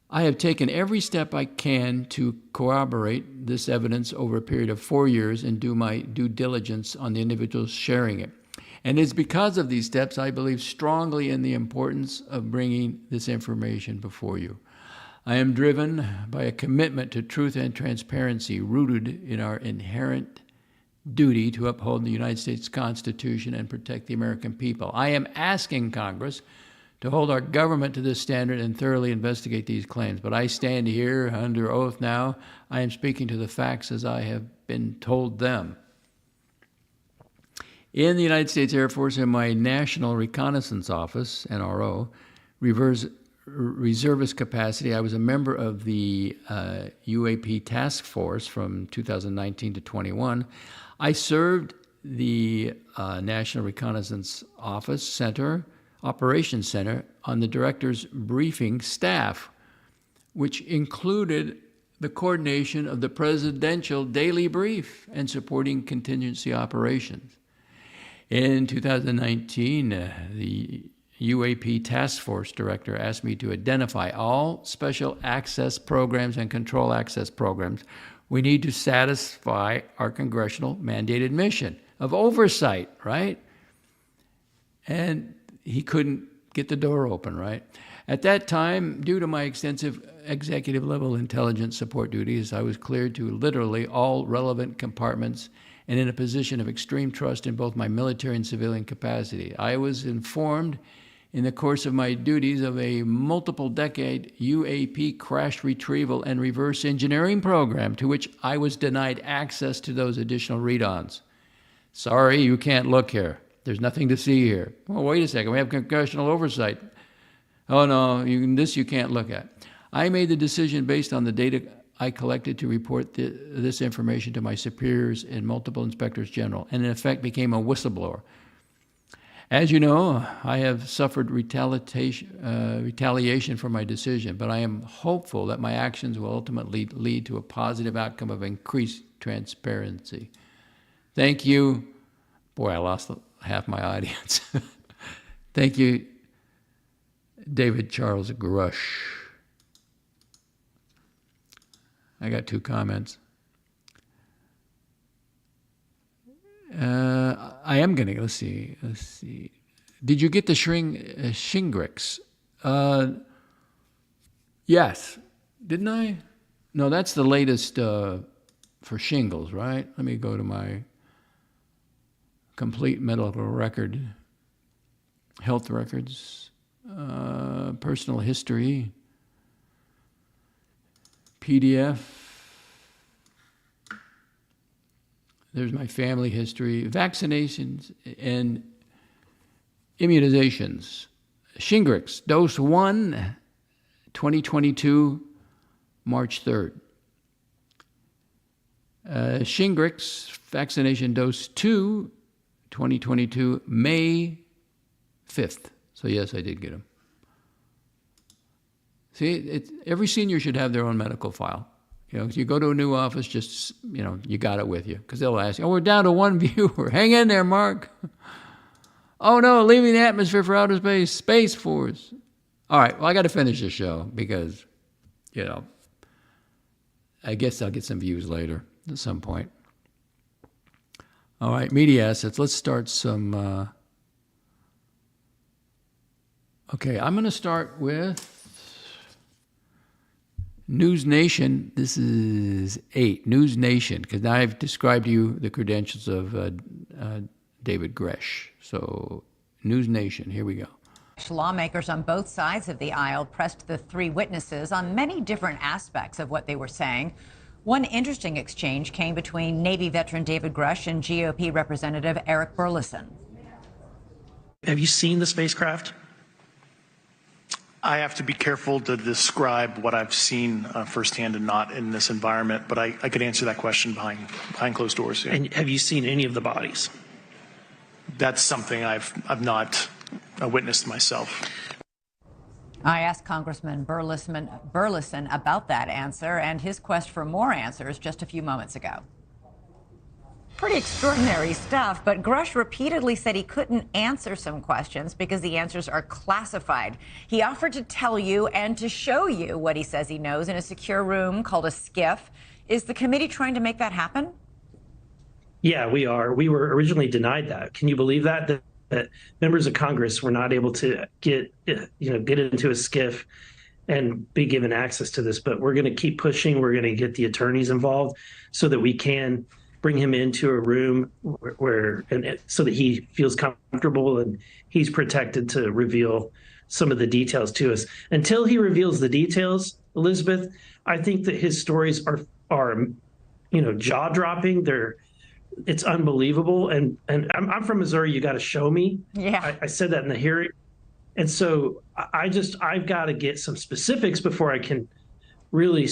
I have taken every step I can to corroborate this evidence over a period of 4 years and do my due diligence on the individuals sharing it. And it's because of these steps I believe strongly in the importance of bringing this information before you. I am driven by a commitment to truth and transparency rooted in our inherent duty to uphold the United States Constitution and protect the American people. I am asking Congress to hold our government to this standard and thoroughly investigate these claims. But I stand here under oath now. I am speaking to the facts as I have been told them. In the United States Air Force, in my National Reconnaissance Office, NRO, reservist capacity, I was a member of the UAP Task Force from 2019 to 21. I served the National Reconnaissance Office Center, Operations Center, on the director's briefing staff, which included the coordination of the presidential daily brief and supporting contingency operations. In 2019, the UAP Task Force Director asked me to identify all special access programs and control access programs we need to satisfy our congressional mandated mission of oversight, right? And he couldn't get the door open, right? At that time, due to my extensive executive level intelligence support duties, I was cleared to literally all relevant compartments and in a position of extreme trust in both my military and civilian capacity. I was informed in the course of my duties of a multiple-decade UAP crash retrieval and reverse engineering program to which I was denied access to those additional read-ons. Sorry, you can't look here. There's nothing to see here. Well, wait a second. We have congressional oversight. Oh, no, this you can't look at. I made the decision based on the data I collected to report this information to my superiors and multiple inspectors general, and in effect became a whistleblower. As you know, I have suffered retaliation for my decision, but I am hopeful that my actions will ultimately lead to a positive outcome of increased transparency. Thank you. Boy, I lost half my audience. Thank you, David Charles GRUSCH. I got 2 comments. I am going to, let's see. Did you get the Shingrix? Yes. Didn't I? No, that's the latest for shingles, right? Let me go to my complete medical record, health records, personal history, PDF. There's my family history, vaccinations and immunizations. Shingrix, dose 1, 2022, March 3rd. Shingrix, vaccination dose 2, 2022, May 5th. So yes, I did get them. See, every senior should have their own medical file. You know, if you go to a new office, just, you know, you got it with you. Because they'll ask you, oh, we're down to 1 viewer. Hang in there, Mark. Oh, no, leaving the atmosphere for outer space. Space Force. All right, well, I got to finish the show because, you know, I guess I'll get some views later at some point. All right, media assets. Let's start some... Okay, I'm going to start with News Nation. This is 8, News Nation, because now I've described to you the credentials of David GRUSCH. So, News Nation, here we go. Lawmakers on both sides of the aisle pressed the 3 witnesses on many different aspects of what they were saying. One interesting exchange came between Navy veteran David GRUSCH and GOP Representative Eric Burlison. Have you seen the spacecraft? I have to be careful to describe what I've seen firsthand and not in this environment, but I could answer that question behind closed doors. Yeah. And have you seen any of the bodies? That's something I've not witnessed myself. I asked Congressman Burlison about that answer and his quest for more answers just a few moments ago. Pretty extraordinary stuff, but GRUSCH repeatedly said he couldn't answer some questions because the answers are classified. He offered to tell you and to show you what he says he knows in a secure room called a skiff. Is the committee trying to make that happen? Yeah, we are. We were originally denied that. Can you believe that members of Congress were not able to get into a skiff and be given access to this? But we're going to keep pushing. We're going to get the attorneys involved so that we can bring him into a room so that he feels comfortable and he's protected to reveal some of the details to us. Until he reveals the details, Elizabeth, I think that his stories are jaw-dropping. It's unbelievable. And I'm from Missouri. You got to show me. Yeah. I said that in the hearing. And so I've got to get some specifics before I can really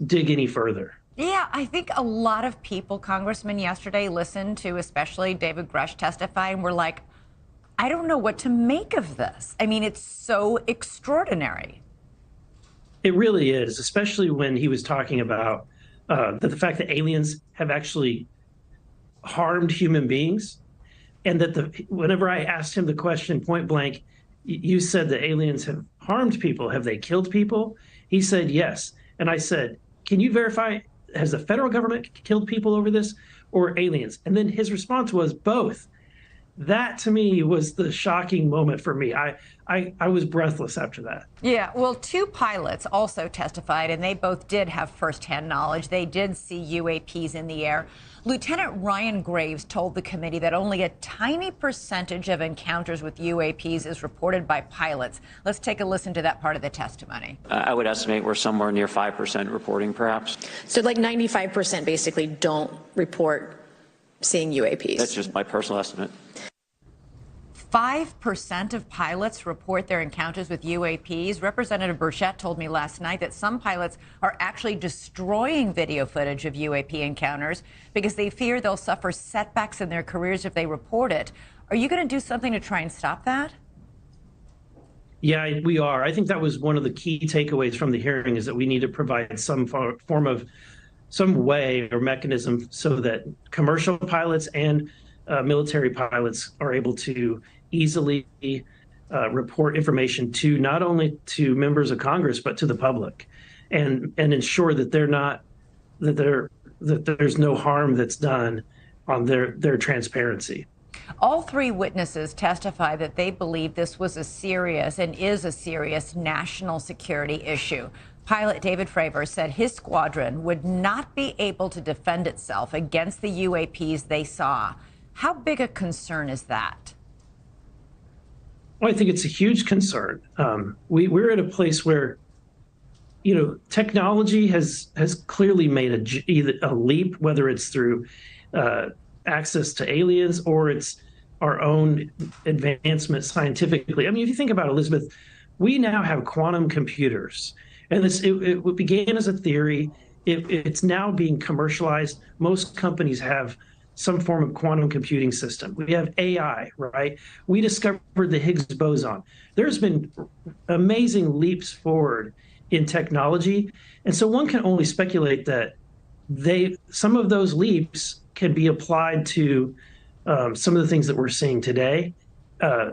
dig any further. Yeah, I think a lot of people, Congressman, yesterday listened to especially David GRUSCH testify and were like, I don't know what to make of this. I mean, it's so extraordinary. It really is, especially when he was talking about the fact that aliens have actually harmed human beings. And that whenever I asked him the question point blank, you said that aliens have harmed people. Have they killed people? He said yes. And I said, can you verify? Has the federal government killed people over this or aliens? And then his response was both. That to me was the shocking moment for me. I was breathless after that. Yeah, well, 2 pilots also testified, and they both did have firsthand knowledge. They did see UAPs in the air. Lieutenant Ryan Graves told the committee that only a tiny percentage of encounters with UAPs is reported by pilots. Let's take a listen to that part of the testimony. I would estimate we're somewhere near 5% reporting, perhaps. So like 95% basically don't report seeing UAPs. That's just my personal estimate. 5% of pilots report their encounters with UAPs. Representative Burchett told me last night that some pilots are actually destroying video footage of UAP encounters because they fear they'll suffer setbacks in their careers if they report it. Are you going to do something to try and stop that? Yeah, we are. I think that was one of the key takeaways from the hearing is that we need to provide some form of some way or mechanism so that commercial pilots and military pilots are able to easily report information to not only to members of Congress, but to the public. and ensure that there's no harm that's done on their transparency. All three witnesses testify that they believe this was a serious and is a serious national security issue. Pilot David Fravor said his squadron would not be able to defend itself against the UAPs they saw. How big a concern is that? Well, I think it's a huge concern. We're at a place where, technology has clearly made a leap, whether it's through access to aliens or it's our own advancement scientifically. I mean, if you think about it, Elizabeth, we now have quantum computers. And it began as a theory. It's now being commercialized. Most companies have some form of quantum computing system. We have AI, right? We discovered the Higgs boson. There's been amazing leaps forward in technology. And so one can only speculate that some of those leaps can be applied to some of the things that we're seeing today.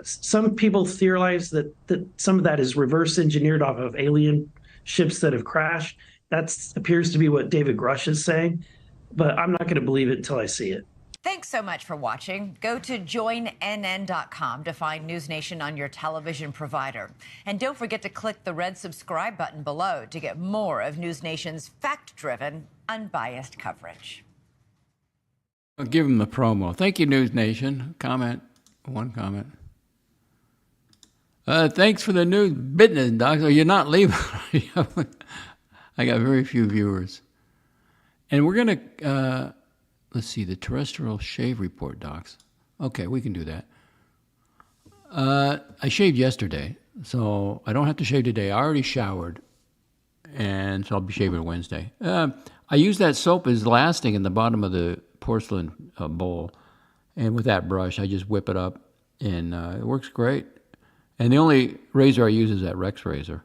Some people theorize that some of that is reverse engineered off of alien ships that have crashed. That appears to be what David GRUSCH is saying, but I'm not going to believe it until I see it. Thanks so much for watching. Go to joinnn.com to find News Nation on your television provider. And don't forget to click the red subscribe button below to get more of News Nation's fact-driven, unbiased coverage. I'll give him the promo. Thank you, News Nation. One comment. Thanks for the new business, Doc. So you're not leaving. I got very few viewers. And we're going to, let's see, the terrestrial shave report, Docs. Okay, we can do that. I shaved yesterday, so I don't have to shave today. I already showered, and so I'll be shaving Wednesday. I use that soap as lasting in the bottom of the porcelain bowl, and with that brush, I just whip it up, and it works great. And the only razor I use is that Rex razor.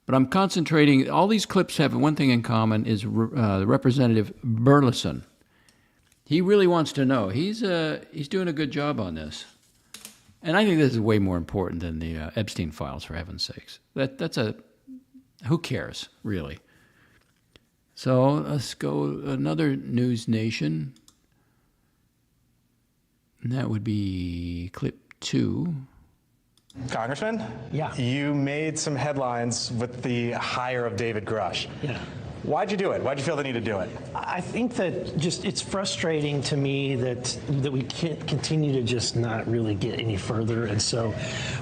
But I'm concentrating, all these clips have one thing in common, is the Representative Burlison. He really wants to know. He's doing a good job on this. And I think this is way more important than the Epstein files, for heaven's sakes. Who cares, really? So let's go another News Nation. And that would be clip 2. Congressman? Yeah. You made some headlines with the hire of David GRUSCH. Yeah. Why'd you do it? Why'd you feel the need to do it? I think that it's frustrating to me that we can't continue to just not really get any further. And so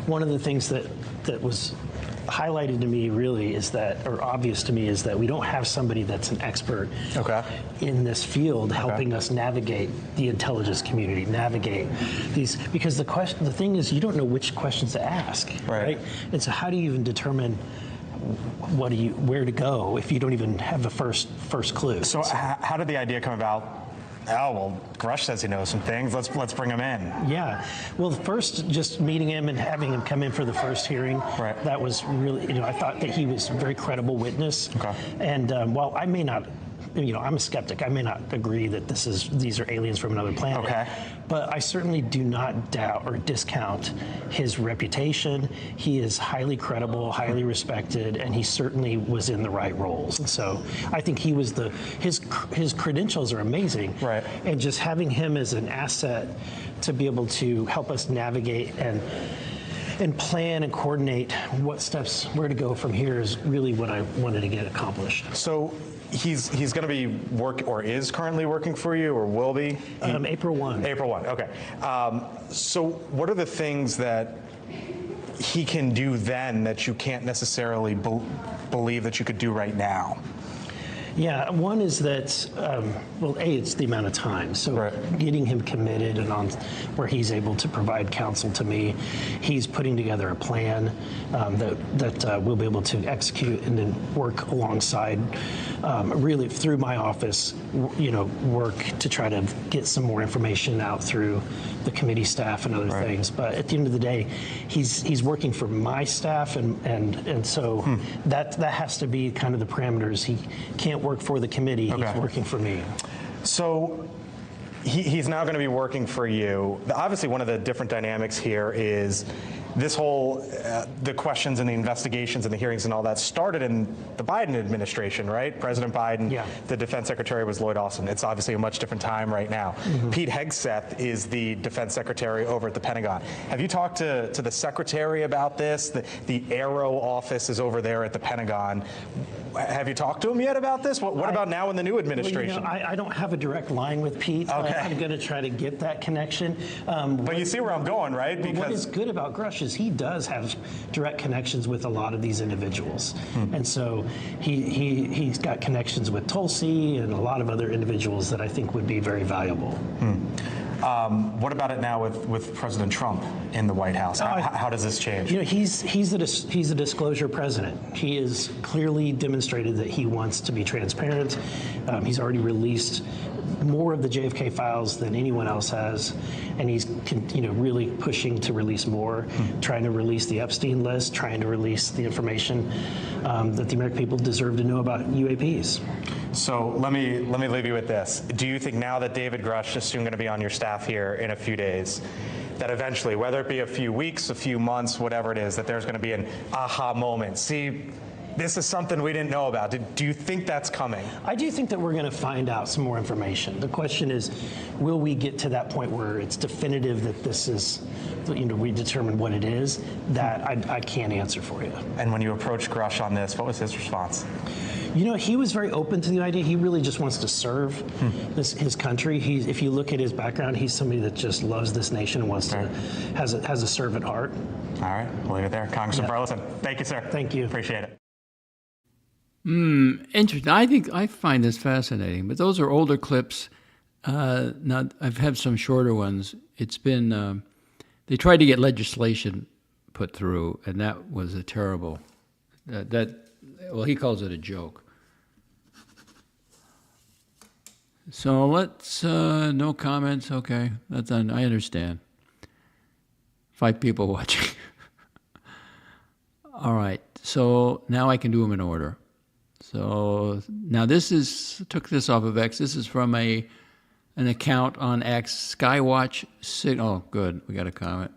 one of the things that was highlighted to me really is that, or obvious to me, is that we don't have somebody that's an expert in this field helping us navigate the intelligence community, navigate these, because the thing is, you don't know which questions to ask, right? And so how do you even determine where to go if you don't even have the first clue? So how did the idea come about? Oh, well, GRUSCH says he knows some things. Let's bring him in. Yeah. Well, first, just meeting him and having him come in for the first hearing, that was really, I thought that he was a very credible witness. Okay. And while I may not, I'm a skeptic. I may not agree that these are aliens from another planet. Okay. But I certainly do not doubt or discount his reputation. He is highly credible, highly respected, and he certainly was in the right roles. And so I think he was his credentials are amazing. Right. And just having him as an asset to be able to help us navigate and plan and coordinate what steps, where to go from here is really what I wanted to get accomplished. So he's going to be is currently working for you, or will be? April 1. April 1, okay. So what are the things that he can do then that you can't necessarily believe that you could do right now? Yeah, one is that, well, it's the amount of time. So getting him committed and on where he's able to provide counsel to me. He's putting together a plan that we'll be able to execute and then work alongside, really through my office, work to try to get some more information out through the committee staff and other things. But at the end of the day, he's working for my staff, and so that has to be kind of the parameters. He can't work for the committee. He's working for me. So he's now going to be working for you. Obviously, one of the different dynamics here is this whole, the questions and the investigations and the hearings and all that started in the Biden administration, right? President Biden, the defense secretary was Lloyd Austin. It's obviously a much different time right now. Pete Hegseth is the defense secretary over at the Pentagon. Have you talked to the secretary about this? The Aero office is over there at the Pentagon. Have you talked to him yet about this? What about now in the new administration? Well, I don't have a direct line with Pete. Okay. I'm going to try to get that connection. But you see where I'm going, right? Because what is good about GRUSCH is he does have direct connections with a lot of these individuals. And so he's got connections with Tulsi and a lot of other individuals that I think would be very valuable. What about it now with President Trump in the White House? How does this change? You know, he's a disclosure president. He has clearly demonstrated that he wants to be transparent. He's already released more of the JFK files than anyone else has, and he's really pushing to release more, trying to release the Epstein list, trying to release the information that the American people deserve to know about UAPs. So let me leave you with this. Do you think now that David Grusch is soon going to be on your staff here in a few days, that eventually, whether it be a few weeks, a few months, whatever it is, that there's going to be an aha moment? See, this is something we didn't know about. Do you think that's coming? I do think that we're going to find out some more information. The question is, will we get to that point where it's definitive that this is, we determine what it is? That I can't answer for you. And when you approached Grusch on this, what was his response? You know, he was very open to the idea. He really just wants to serve his country. If you look at his background, he's somebody that just loves this nation and wants to, has a servant heart. All right, we'll leave it there. Congressman Burleson, thank you, sir. Thank you. Appreciate it. Interesting. I find this fascinating, but those are older clips. Now, I've had some shorter ones. It's been, they tried to get legislation put through, and that was a terrible, well, he calls it a joke. So let's, no comments, okay, that's done, I understand. 5 people watching. All right, so now I can do them in order. So now took this off of X, this is from an account on X, Skywatch Signal, oh good, we got a comment.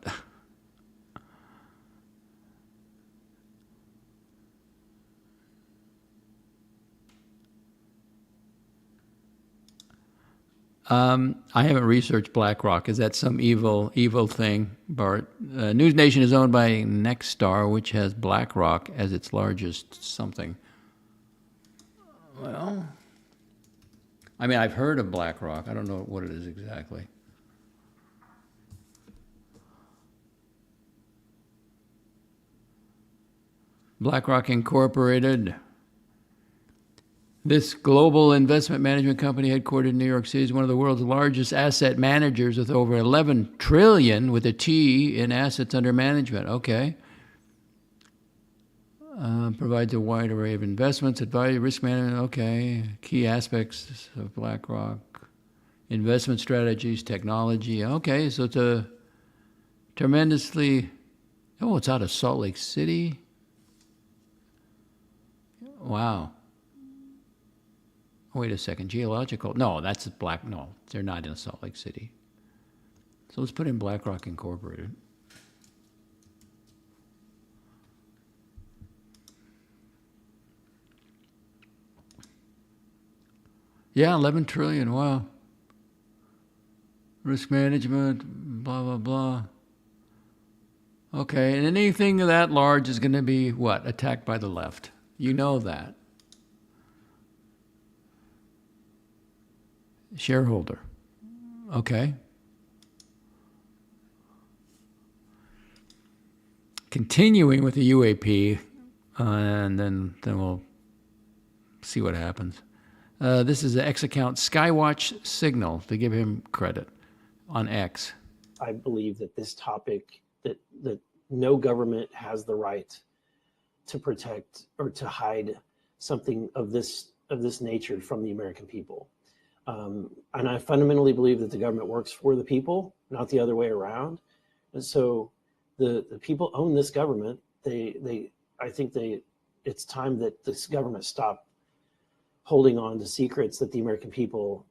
I haven't researched BlackRock. Is that some evil thing, Bart? News Nation is owned by Nexstar, which has BlackRock as its largest something. Well, I mean, I've heard of BlackRock. I don't know what it is exactly. BlackRock Incorporated. This global investment management company headquartered in New York City is one of the world's largest asset managers with over 11 trillion with a T in assets under management. Okay. Provides a wide array of investments, advisory, risk management. Okay. Key aspects of BlackRock. Investment strategies, technology. Okay. So it's a tremendously, it's out of Salt Lake City. Wow. Wait a second, geological? No, that's no, they're not in Salt Lake City. So let's put in BlackRock Incorporated. Yeah, 11 trillion, wow. Risk management, blah, blah, blah. Okay, and anything that large is going to be, what, attacked by the left. You know that. Shareholder. Okay. Continuing with the UAP, and then we'll see what happens. This is the X account, Skywatch Signal, to give him credit on X. I believe that this topic, that no government has the right to protect or to hide something of this nature from the American people. And I fundamentally believe that the government works for the people, not the other way around. And so the people own this government. I think it's time that this government stop holding on to secrets that the American people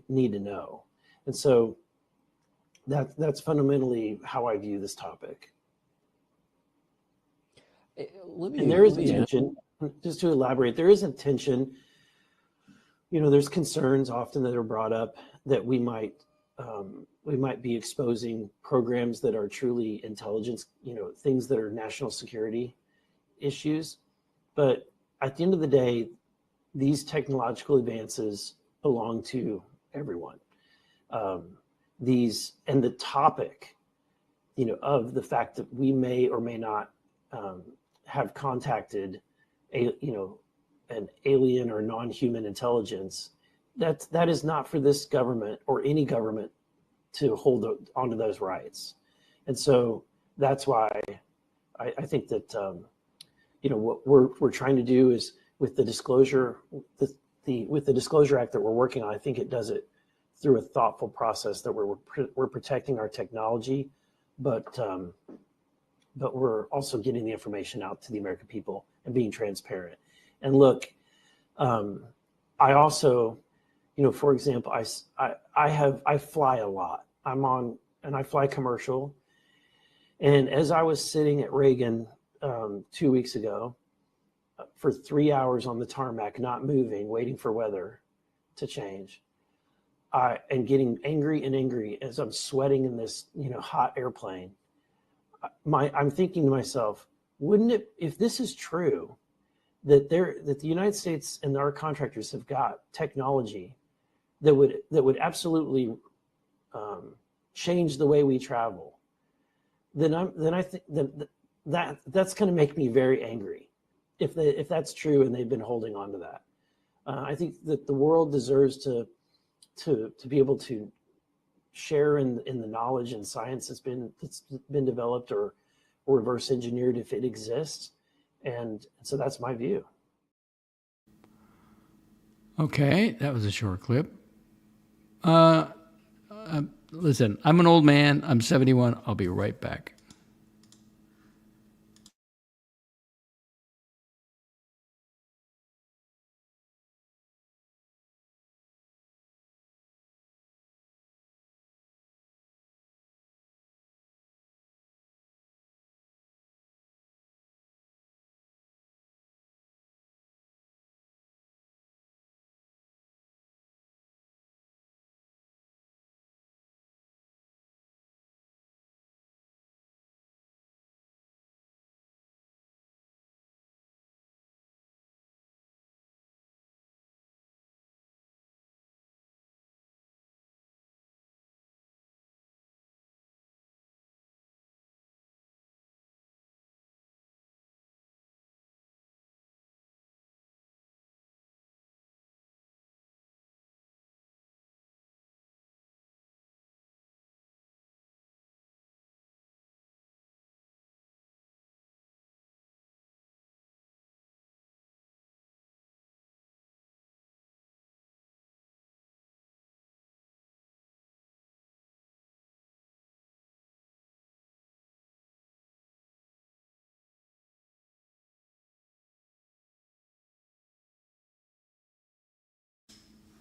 need to know. And so that's fundamentally how I view this topic. And there is a tension, just to elaborate, there is a tension. You know, there's concerns often that are brought up that we might be exposing programs that are truly intelligence, you know, things that are national security issues. But at the end of the day, these technological advances belong to everyone. And the topic, you know, of the fact that we may or may not have contacted an alien or non-human intelligence, that is not for this government or any government to hold onto those rights. And so that's why I think that what we're trying to do is with the disclosure with the Disclosure Act that we're working on, I think it does it through a thoughtful process that we're protecting our technology, but we're also getting the information out to the American people and being transparent. And look, I also, for example, I fly a lot. I fly commercial. And as I was sitting at Reagan 2 weeks ago for 3 hours on the tarmac, not moving, waiting for weather to change, and getting angry and angry as I'm sweating in this, hot airplane, I'm thinking to myself, wouldn't it, if this is true, that the United States and our contractors have got technology that would absolutely change the way we travel, then I think that's going to make me very angry if that's true and they've been holding on to that. I think that the world deserves to be able to share in the knowledge and science that's been developed or reverse engineered if it exists. And so that's my view. Okay, that was a short clip. Listen, I'm an old man. I'm 71. I'll be right back.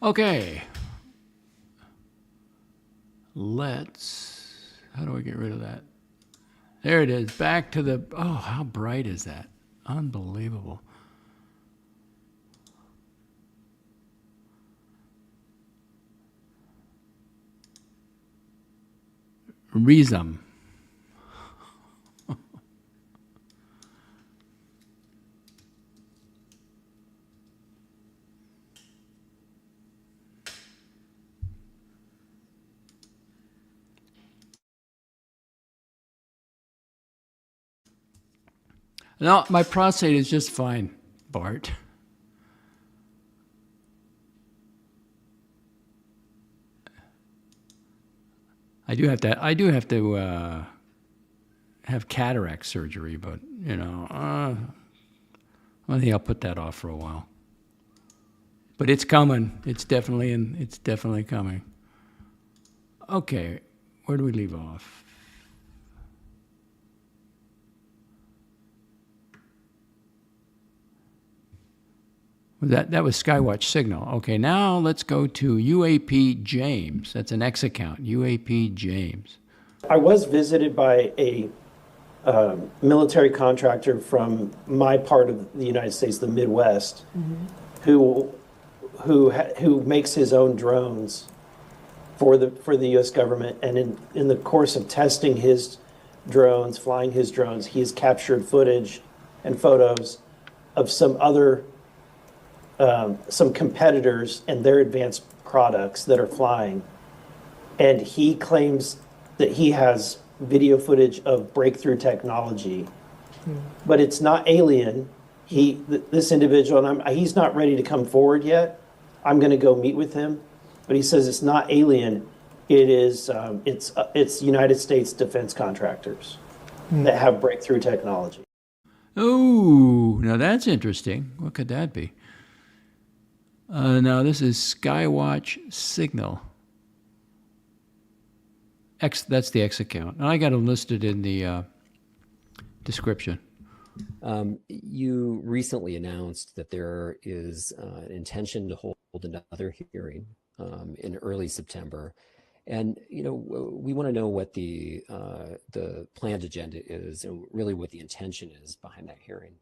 Okay. How do I get rid of that? There it is. Back to the, oh, how bright is that? Unbelievable. Reason. No, my prostate is just fine, Bart. I do have to have cataract surgery, but I think I'll put that off for a while. But it's coming. It's definitely coming. Okay, where do we leave off? That was Skywatch Signal. Okay, now let's go to UAP James. That's an X account, UAP James. I was visited by military contractor from my part of the United States, the Midwest, who makes his own drones for the U.S. government, and in the course of testing his drones, flying his drones, he has captured footage and photos of some other some competitors and their advanced products that are flying, and he claims that he has video footage of breakthrough technology, but it's not alien. This individual, and he's not ready to come forward yet. I'm going to go meet with him, but he says it's not alien. It is it's United States defense contractors that have breakthrough technology. Oh, now that's interesting. What could that be? Now this is Skywatch Signal. That's the X account. And I got them listed in the description. You recently announced that there is an intention to hold another hearing in early September. And, you know, we want to know what the planned agenda is and really what the intention is behind that hearing.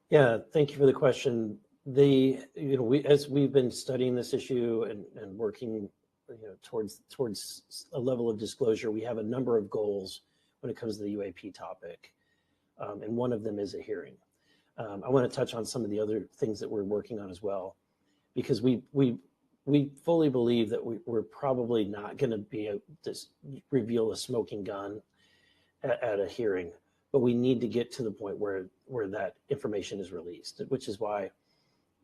Yeah, thank you for the question. As we've been studying this issue and working towards a level of disclosure, we have a number of goals when it comes to the UAP topic, and one of them is a hearing. I want to touch on some of the other things that we're working on as well, because we fully believe that we're probably not going to be able to reveal a smoking gun at a hearing, but we need to get to the point where that information is released, which is why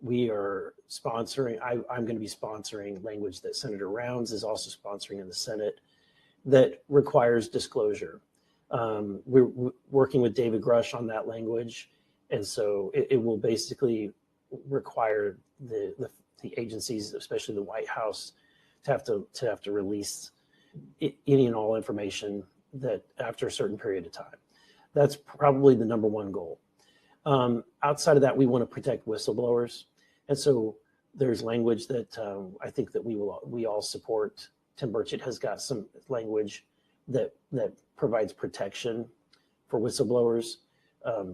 we are sponsoring. I'm going to be sponsoring language that Senator Rounds is also sponsoring in the Senate that requires disclosure. We're working with David Grush on that language, and so it will basically require the agencies, especially the White House, to have to release any and all information that after a certain period of time. That's probably the number one goal. Outside of that, we want to protect whistleblowers, and so there's language that I think that we all support. Tim Burchett has got some language that provides protection for whistleblowers,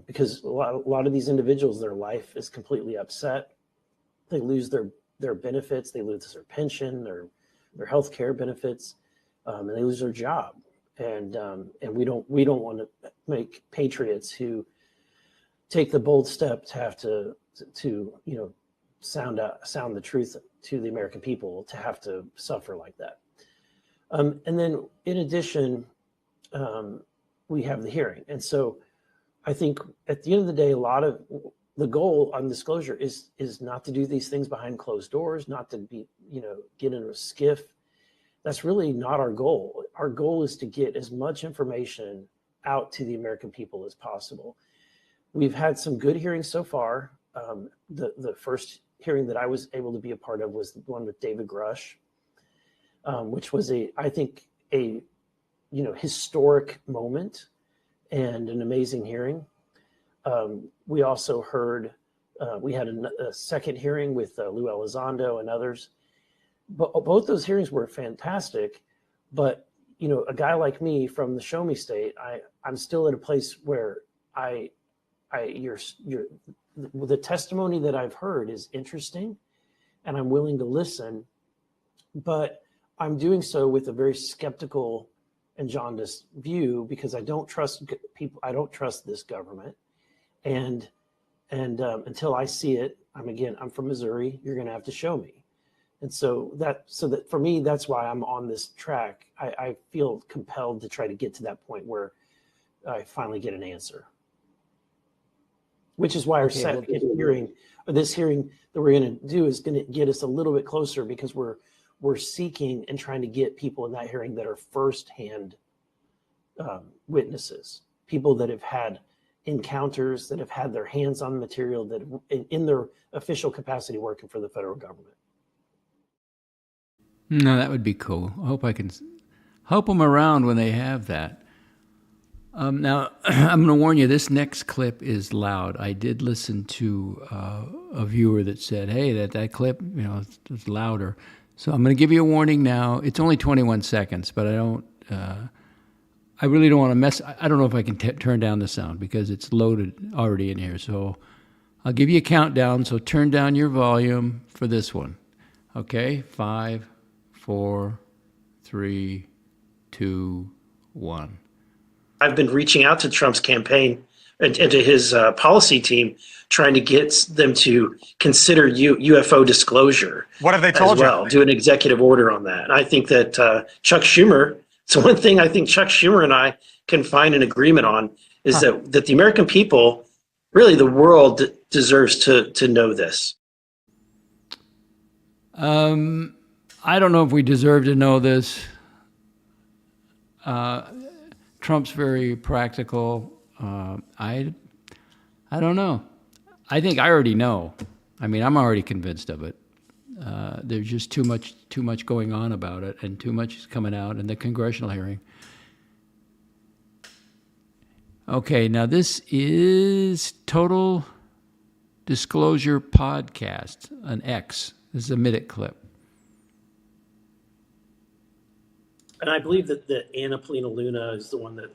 because a lot of these individuals, their life is completely upset. They lose their benefits, they lose their pension, their health care benefits, and they lose their job. And we don't want to make patriots who take the bold step to have to sound the truth to the American people to have to suffer like that. And then in addition, we have the hearing. And so I think at the end of the day, a lot of the goal on disclosure is not to do these things behind closed doors, not to be, get in a skiff. That's really not our goal. Our goal is to get as much information out to the American people as possible. We've had some good hearings so far. The first hearing that I was able to be a part of was the one with David Grush, which was I think a historic moment and an amazing hearing. We also heard, we had a second hearing with Lou Elizondo and others. But both those hearings were fantastic. But, a guy like me from the Show Me State, I'm still at a place where the testimony that I've heard is interesting and I'm willing to listen, but I'm doing so with a very skeptical and jaundiced view because I don't trust people. I don't trust this government. And until I see it, I'm from Missouri, you're going to have to show me. And so that for me, that's why I'm on this track. I feel compelled to try to get to that point where I finally get an answer. Which is why this hearing that we're going to do is going to get us a little bit closer, because we're seeking and trying to get people in that hearing that are firsthand witnesses, people that have had encounters, that have had their hands on material, that in their official capacity working for the federal government. No, that would be cool. I hope I can help them around when they have that. Now, I'm going to warn you, this next clip is loud. I did listen to a viewer that said, hey, that clip, it's louder. So I'm going to give you a warning now. It's only 21 seconds, but I I really don't want to mess. I don't know if I can turn down the sound because it's loaded already in here. So I'll give you a countdown. So turn down your volume for this one. Okay, 5, 4, 3, 2, 1. I've been reaching out to Trump's campaign and to his policy team, trying to get them to consider UFO disclosure. What have they told you? Do an executive order on that. And I think that Chuck Schumer, it's one thing I think Chuck Schumer and I can find an agreement on is that the American people, really the world, deserves to know this. I don't know if we deserve to know this. Trump's very practical. I don't know. I think I already know. I mean, I'm already convinced of it. There's just too much going on about it, and too much is coming out in the congressional hearing. Okay, now this is Total Disclosure Podcast, an X. This is a minute clip. And I believe that Anna Polina Luna is the one that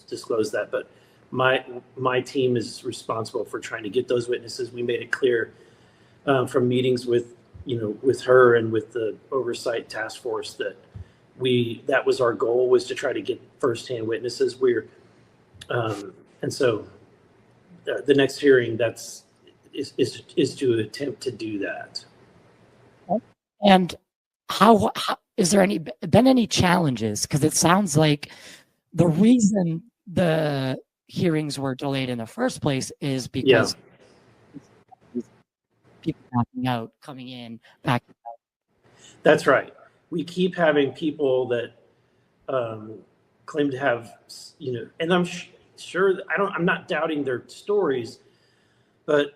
disclosed that. But my team is responsible for trying to get those witnesses. We made it clear from meetings with her and with the oversight task force that that was our goal, was to try to get firsthand witnesses. And so the next hearing is to attempt to do that. And how is there been any challenges? Because it sounds like the reason the hearings were delayed in the first place is because people backing out, coming in, backing out. That's right. We keep having people that claim to have, and I'm sure I'm not doubting their stories, but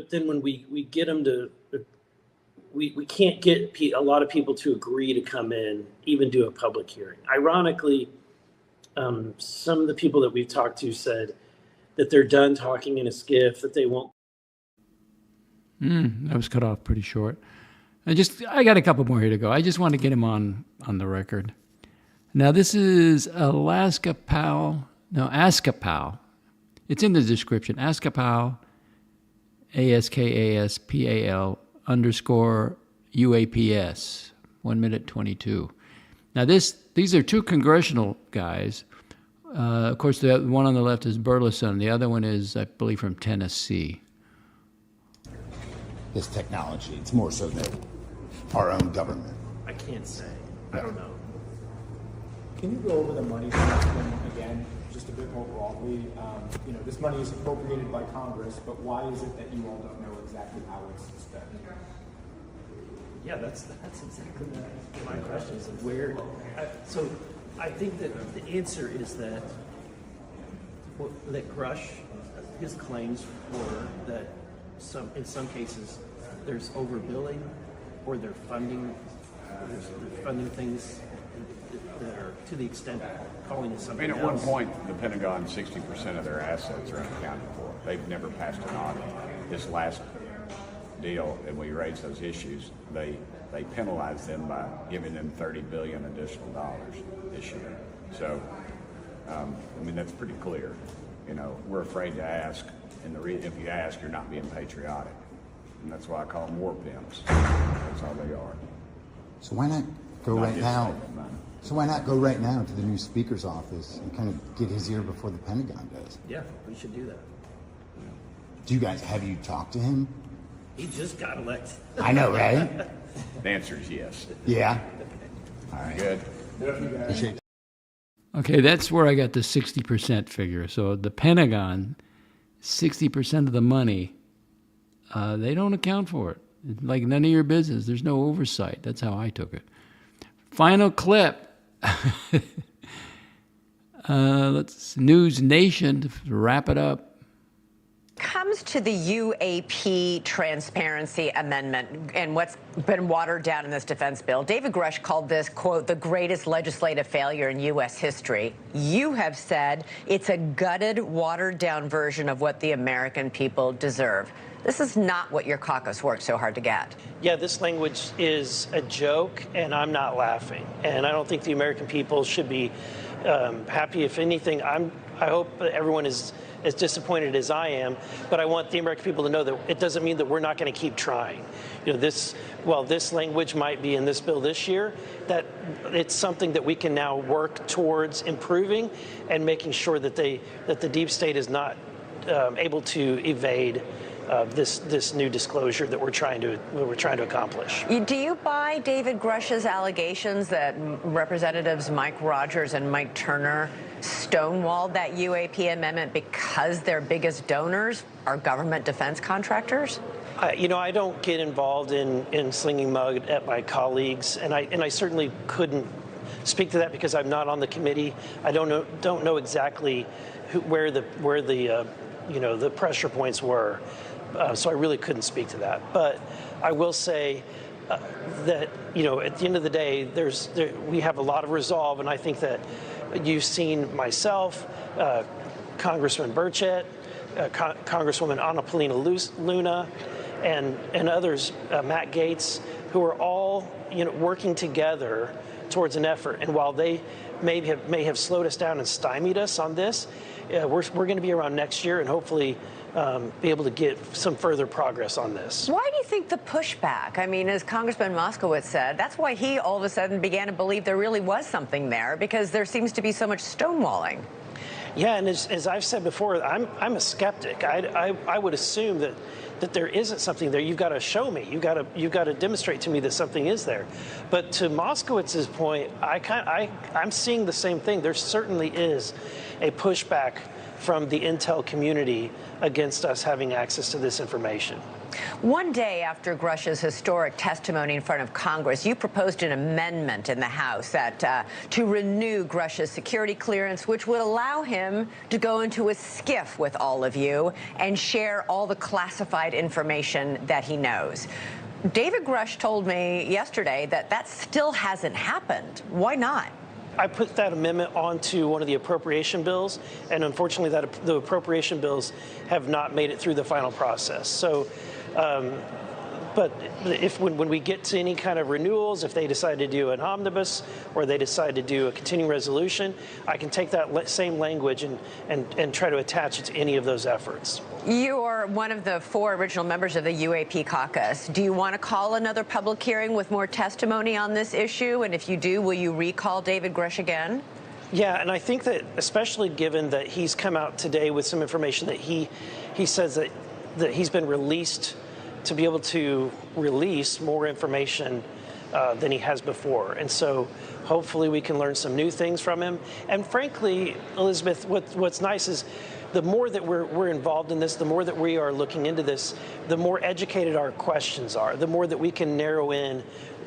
then when we get them to, we can't get a lot of people to agree to come in, even do a public hearing. Ironically, some of the people that we've talked to said that they're done talking in a skiff, that they won't. That was cut off pretty short. I got a couple more here to go. I just want to get him on the record. Now this is Askapal. It's in the description. Askapal, ASKASPAL _UAPS, 1 minute 22. Now these are two congressional guys. Of course, the one on the left is Burleson. The other one is, I believe, from Tennessee. This technology, it's more so than our own government. I can't say. I don't know. Can you go over the money transfer again, just a bit more broadly? This money is appropriated by Congress, but why is it that you all don't know exactly how it's spent? Yeah, that's exactly my question. Is where? So I think that the answer is that GRUSH, his claims were that in some cases there's overbilling, or they're funding things that are to the extent of calling it something else. At one point, the Pentagon, 60% of their assets are unaccounted for. They've never passed an audit. This last deal, and we raised those issues, they penalized them by giving them $30 billion additional dollars this year. So, that's pretty clear. We're afraid to ask, and if you ask, you're not being patriotic. And that's why I call them war pimps. That's all they are. So why not go right now? So why not go right now to the new Speaker's office and kind of get his ear before the Pentagon does? Yeah, we should do that. Have you talked to him? He just got elected. I know, right? The answer is yes. Yeah. All right. Good. Appreciate it. Okay, that's where I got the 60% figure. So the Pentagon, 60% of the money, they don't account for it. It's like none of your business. There's no oversight. That's how I took it. Final clip. Let's News Nation to wrap it up. Comes to the UAP transparency amendment and what's been watered down in this defense bill. David Grusch called this, quote, the greatest legislative failure in U.S. history. You have said it's a gutted, watered down version of what the American people deserve. This is not what your caucus worked so hard to get. Yeah, this language is a joke, and I'm not laughing. And I don't think the American people should be happy. If anything, I hope that everyone is as disappointed as I am, but I want the American people to know that it doesn't mean that we're not going to keep trying. While this language might be in this bill this year, that it's something that we can now work towards improving and making sure that that the deep state is not able to evade this new disclosure that we're trying to accomplish. Do you buy David Grush's allegations that Representatives Mike Rogers and Mike Turner stonewalled that UAP amendment because their biggest donors are government defense contractors? I don't get involved in slinging mud at my colleagues, and I certainly couldn't speak to that because I'm not on the committee. I don't know exactly where the pressure points were, so I really couldn't speak to that. But I will say that at the end of the day, we have a lot of resolve, and I think that you've seen myself, Congressman Burchett, Congresswoman Anna Paulina Luna, and others, Matt Gaetz, who are all working together towards an effort. And while they may have slowed us down and stymied us on this, we're going to be around next year and hopefully be able to get some further progress on this. Why do you think the pushback? I mean, as Congressman Moskowitz said, that's why he all of a sudden began to believe there really was something there, because there seems to be so much stonewalling. Yeah, and as I've said before, I'm a skeptic. I would assume that there isn't something there. You've got to show me. You've got to demonstrate to me that something is there. But to Moskowitz's point, I'm seeing the same thing. There certainly is a pushback from the intel community against us having access to this information. One day after Grush's historic testimony in front of Congress, you proposed an amendment in the House to renew Grush's security clearance, which would allow him to go into a skiff with all of you and share all the classified information that he knows. David Grush told me yesterday that still hasn't happened. Why not? I put that amendment onto one of the appropriation bills, and unfortunately the appropriation bills have not made it through the final process. So, but when we get to any kind of renewals, if they decide to do an omnibus or they decide to do a continuing resolution, I can take that same language and try to attach it to any of those efforts. You're one of the 4 original members of the UAP caucus. Do you want to call another public hearing with more testimony on this issue? And if you do, will you recall David Grush again? Yeah, and I think that especially given that he's come out today with some information that he says that he's been released to be able to release more information than he has before. And so hopefully we can learn some new things from him. And frankly, Elizabeth, what's nice is the more that we're involved in this, the more that we are looking into this, the more educated our questions are, the more that we can narrow in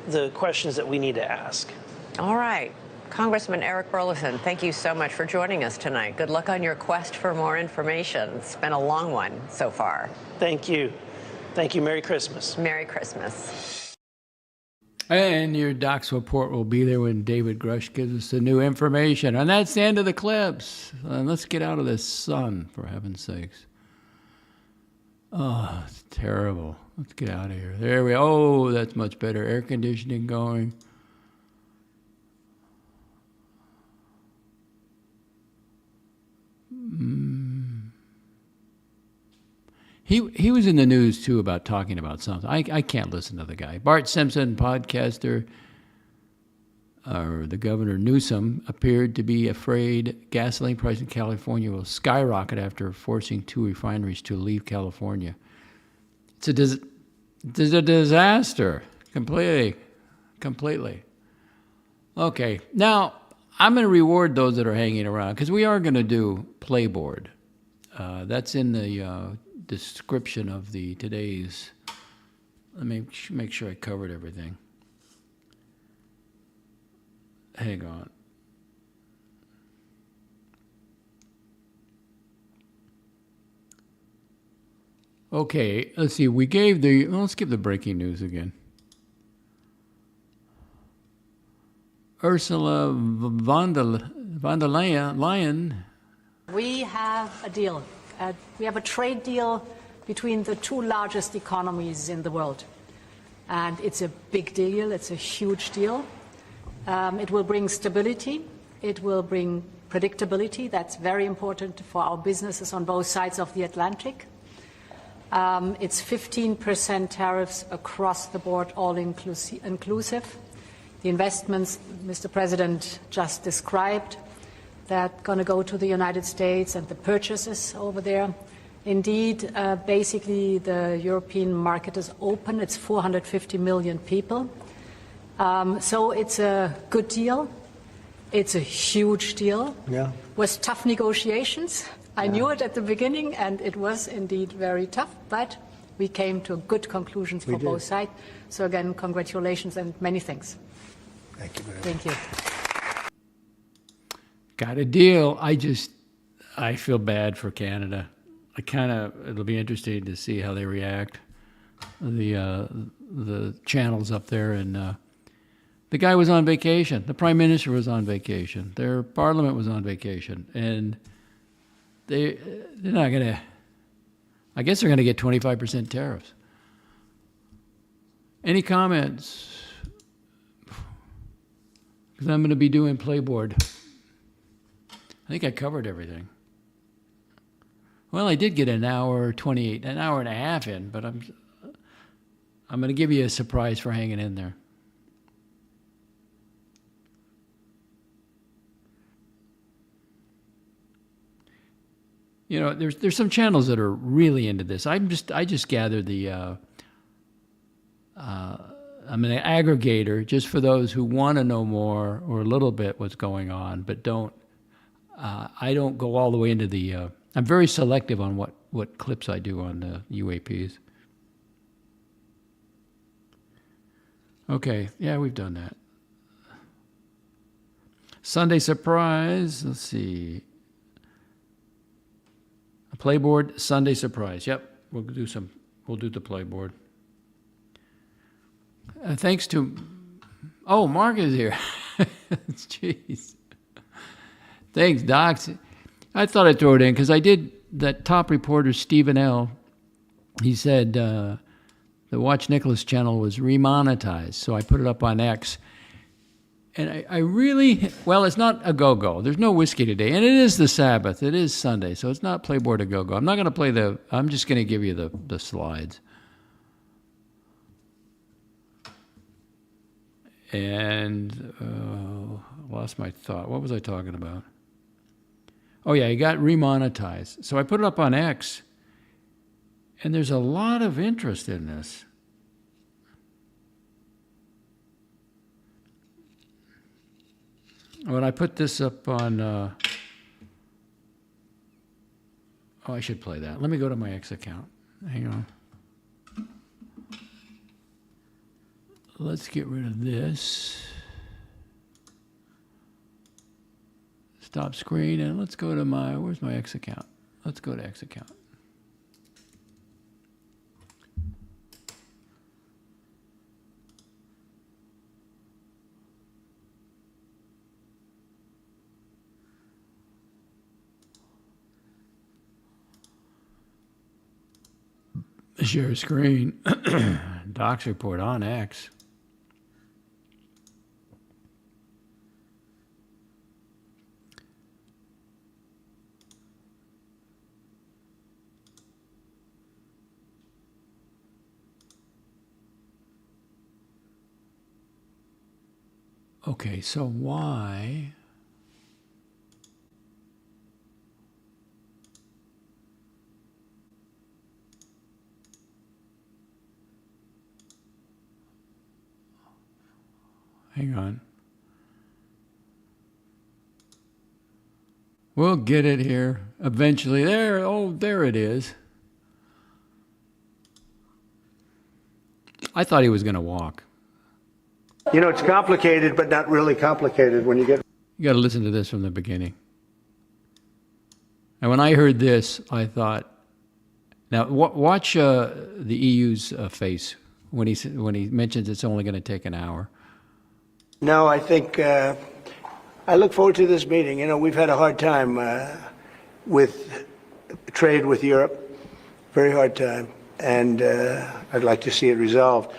the questions that we need to ask. All right. Congressman Eric Burlison, thank you so much for joining us tonight. Good luck on your quest for more information. It's been a long one so far. Thank you. Thank you. Merry Christmas. Merry Christmas. And your Docs report will be there when David Grush gives us the new information. And that's the end of the clips. Let's get out of this sun, for heaven's sakes. Oh, it's terrible. Let's get out of here. There we go. Oh, that's much better. Air conditioning going. He was in the news, too, about talking about something. I can't listen to the guy. Bart Simpson, podcaster, or the Governor Newsom, appeared to be afraid gasoline price in California will skyrocket after forcing 2 refineries to leave California. It's a disaster, completely. Okay, now I'm going to reward those that are hanging around, because we are going to do PlayBoard. That's in the description of today's. Let me make sure I covered everything. Hang on. Okay, let's see. We gave let's give the breaking news again. Ursula von der Leyen. We have a deal. We have a trade deal between the 2 largest economies in the world. And it's a big deal. It's a huge deal. It will bring stability It will bring predictability. That's very important for our businesses on both sides of the Atlantic. It's 15% tariffs across the board, all inclusive. The investments Mr. President just described that going to go to the United States and the purchases over there. Indeed, basically the European market is open. It's 450 million people. So it's a good deal. It's a huge deal. Yeah. It was tough negotiations. I knew it at the beginning, and it was indeed very tough, but we came to good conclusions for both sides. So again, congratulations and many thanks. Thank you very much. Thank you. Got a deal. I feel bad for Canada. It'll be interesting to see how they react. The channels up there, and the guy was on vacation. The Prime Minister was on vacation. Their Parliament was on vacation, and they're not gonna. I guess they're gonna get 25% tariffs. Any comments? Because I'm going to be doing PlayBoard. I think I covered everything. Well, I did get an hour 28, an hour and a half in, but I'm going to give you a surprise for hanging in there. You know, there's some channels that are really into this. I just gathered the. I'm an aggregator just for those who want to know more or a little bit what's going on, but don't. I don't go all the way into the. I'm very selective on what clips I do on the UAPs. Okay, yeah, we've done that. Sunday surprise. Let's see. A PlayBoard Sunday surprise. Yep, we'll do the PlayBoard. Thanks to, Mark is here. Jeez. Thanks, Docs. I thought I'd throw it in because I did that top reporter, Stephen L. He said the Watch Nicholas channel was remonetized, so I put it up on X. And I really, well, it's not a go-go. There's no whiskey today, and it is the Sabbath. It is Sunday, so it's not PlayBoard a go-go. I'm not going to play I'm just going to give you the slides. And lost my thought. What was I talking about? Oh, yeah, it got remonetized. So I put it up on X, and there's a lot of interest in this. When I put this up on... I should play that. Let me go to my X account. Hang on. Let's get rid of this. Stop screen, and let's go to where's my X account? Let's go to X account. Share screen. Docs report on X. Okay, so why? Hang on. We'll get it here eventually. There it is. I thought he was going to walk. You know, it's complicated, but not really complicated when you get... You got to listen to this from the beginning. And when I heard this, I thought, now watch the EU's face when he mentions it's only going to take an hour. No, I think I look forward to this meeting. You know, we've had a hard time with trade with Europe, very hard time, and I'd like to see it resolved.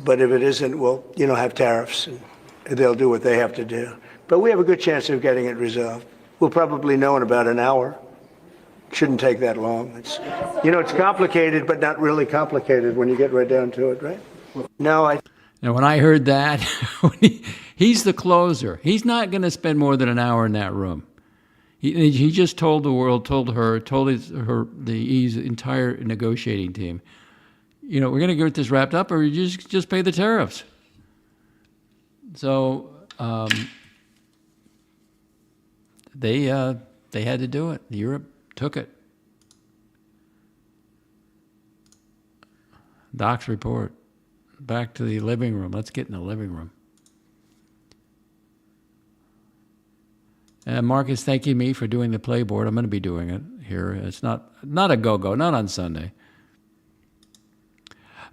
But if it isn't, we'll, have tariffs. And they'll do what they have to do. But we have a good chance of getting it resolved. We'll probably know in about an hour. Shouldn't take that long. It's complicated, but not really complicated when you get right down to it, right? No, Now, when I heard that, he's the closer. He's not going to spend more than an hour in that room. He just told the world, told his entire negotiating team, we're going to get this wrapped up, or you just pay the tariffs. So they had to do it. Europe took it. Doc's report. Back to the living room. Let's get in the living room. And Mark is thanking me for doing the PlayBoard. I'm going to be doing it here. It's not a go-go, not on Sunday.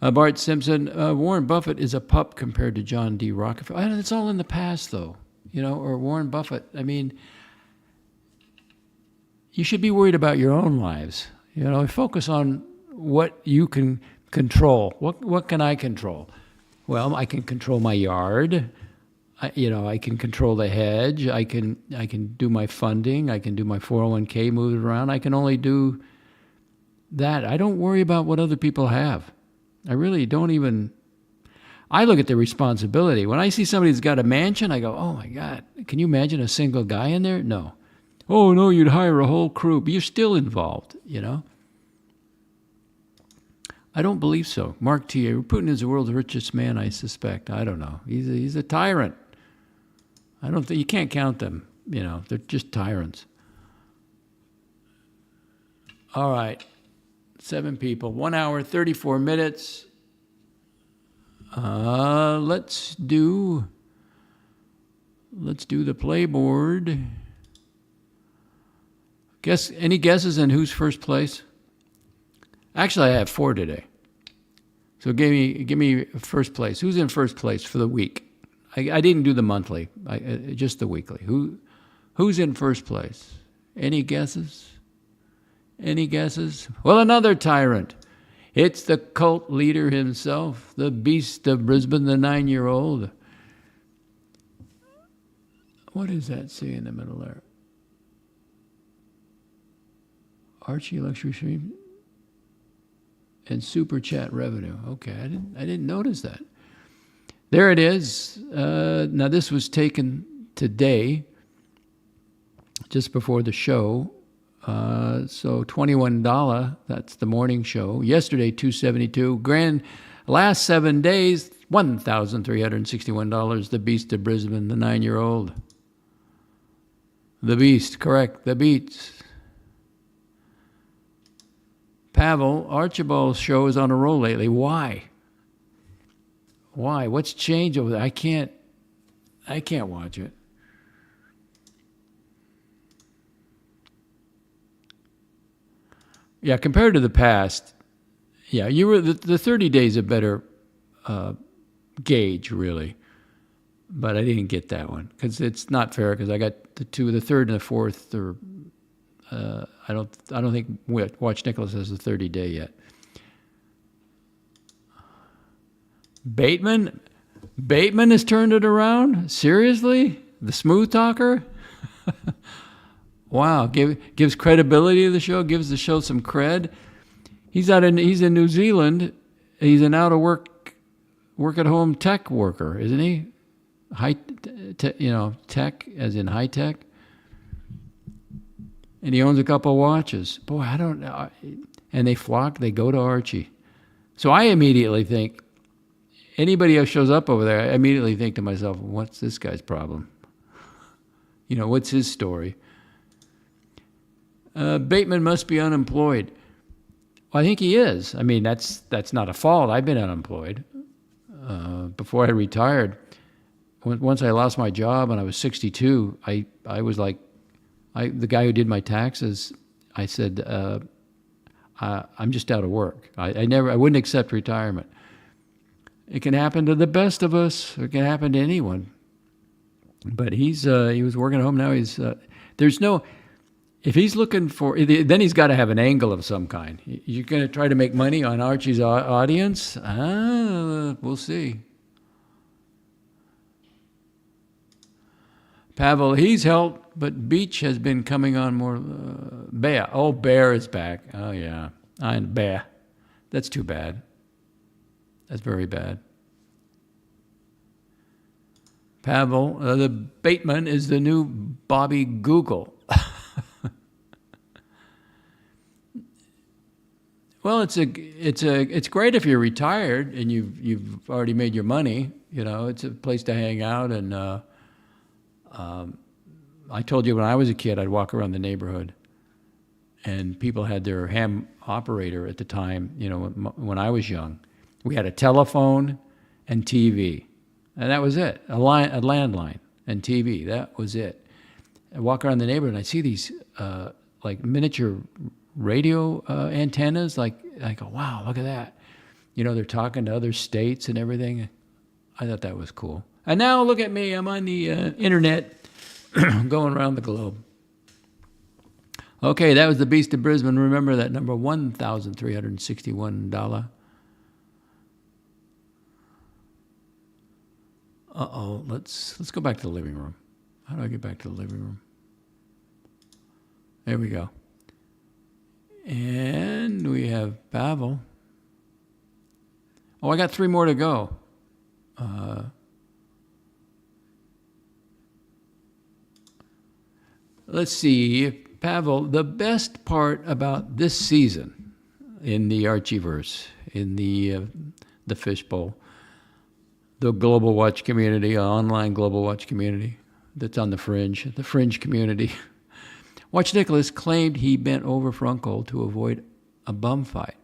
Bart Simpson, Warren Buffett is a pup compared to John D. Rockefeller. It's all in the past, though. Or Warren Buffett. I mean, you should be worried about your own lives. Focus on what you can control. What can I control? Well, I can control my yard. I can control the hedge. I can do my funding. I can do my 401k, move it around. I can only do that. I don't worry about what other people have. I really don't even. I look at the responsibility. When I see somebody that's got a mansion, I go, oh my God, can you imagine a single guy in there? No. Oh no, you'd hire a whole crew, but you're still involved, I don't believe so. Mark T. Putin is the world's richest man, I suspect. I don't know. He's a tyrant. I don't think you can't count them. They're just tyrants. All right, 7 people, 1 hour, 34 minutes. Let's do the PlayBoard. Any guesses on who's first place? Actually, I have 4 today. So give me first place. Who's in first place for the week? I didn't do the monthly, just the weekly. Who's in first place? Any guesses? Any guesses? Well, another tyrant. It's the cult leader himself, the beast of Brisbane, the 9-year-old. What does that say in the middle there? Archie Luxury Stream and Super Chat revenue. Okay, I didn't notice that. There it is. Now this was taken today, just before the show. So $21. That's the morning show. Yesterday $272. Grand last 7 days $1,361. The Beast of Brisbane, the 9-year-old. The Beast, correct. The Beats. Pavel, Archibald's show is on a roll lately. Why? Why? What's changed over there? I can't watch it. Yeah, compared to the past, yeah, you were the 30 days a better gauge, really. But I didn't get that one because it's not fair because I got the third and the fourth, or I don't think Watch Nicholas has the 30 day yet. Bateman has turned it around? Seriously? The smooth talker? Wow, gives credibility to the show, gives the show some cred. He's in New Zealand. He's an out of work at home tech worker, isn't he? Tech as in high tech. And he owns a couple of watches. Boy, I don't know. And they go to Archie. So I immediately think, anybody else shows up over there, I immediately think to myself, what's this guy's problem? What's his story? Bateman must be unemployed. Well, I think he is. I mean, that's not a fault. I've been unemployed. Before I retired, once I lost my job and I was 62, I was like, the guy who did my taxes, I said, I'm just out of work. I wouldn't accept retirement. It can happen to the best of us. It can happen to anyone. But he was working at home now. If he's looking for, then he's got to have an angle of some kind. You're going to try to make money on Archie's audience? We'll see. Pavel, he's helped, but Beach has been coming on more. Bear. Oh, Bear is back. Oh, yeah. Bear. That's too bad. That's very bad. Pavel, the Bateman is the new Bobby Google. Well, it's great if you're retired and you've already made your money. You know, it's a place to hang out. And I told you when I was a kid, I'd walk around the neighborhood, and people had their ham operator at the time. You know, when I was young, we had a telephone and TV, and that was it. A landline and TV. That was it. I walk around the neighborhood and I see these like miniature radio antennas. Like I go, wow, look at that. You know, they're talking to other states and everything. I thought that was cool. And now look at me. I'm on the internet going around the globe. Okay, that was the Beast of Brisbane. Remember that number, $1,361. Uh-oh, let's go back to the living room. How do I get back to the living room? There we go. And we have Pavel. Oh, I got 3 more to go. Let's see, Pavel, the best part about this season in the Archieverse, in the Fishbowl, the Global Watch community, online Global Watch community that's on the fringe community. Watch Nicholas claimed he bent over for Uncle to avoid a bum fight.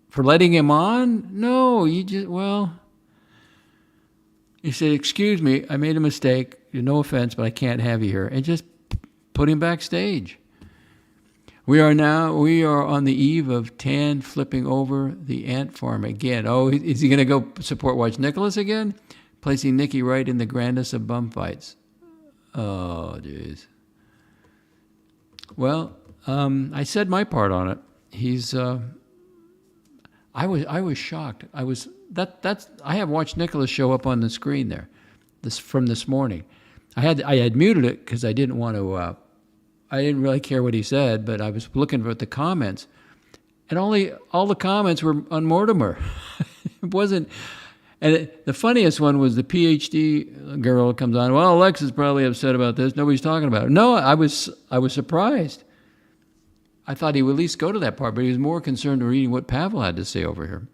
For letting him on? No, he said, excuse me, I made a mistake. No offense, but I can't have you here. And just put him backstage. We are on the eve of Tan flipping over the ant farm again. Oh, is he going to go support Watch Nicholas again? Placing Nikki right in the grandest of bum fights. Oh, jeez. Well, I said my part on it. He's. I was shocked. I have Watch Nicholas show up on the screen there, from this morning. I had muted it because I didn't want to. I didn't really care what he said, but I was looking at the comments, and all the comments were on Mortimer. It wasn't. And the funniest one was the PhD girl comes on. Well, Alexa's probably upset about this. Nobody's talking about it. No, I was surprised. I thought he would at least go to that part, but he was more concerned with reading what Pavel had to say over here.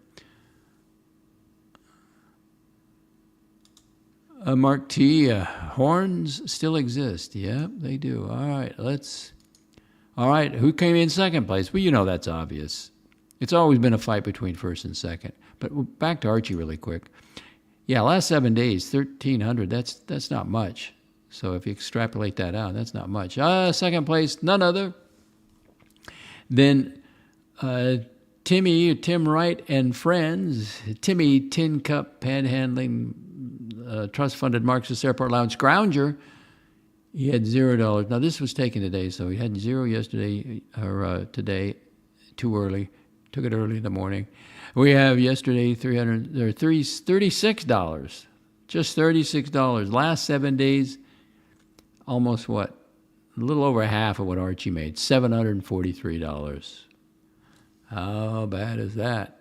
Mark T. Horns still exist. Yeah, they do. All right, who came in second place? Well, you know that's obvious. It's always been a fight between first and second. But back to Archie really quick. Yeah, last 7 days, 1,300. That's not much. So if you extrapolate that out, that's not much. Second place, none other than Tim Wright and friends. Timmy Tin Cup Panhandling Trust-Funded Marxist Airport Lounge Grounger. He had $0. Now this was taken today, so he had 0 yesterday or today. Too early. Took it early in the morning. We have yesterday $36. Just $36. Last 7 days, almost what? A little over half of what Archie made. $743. How bad is that?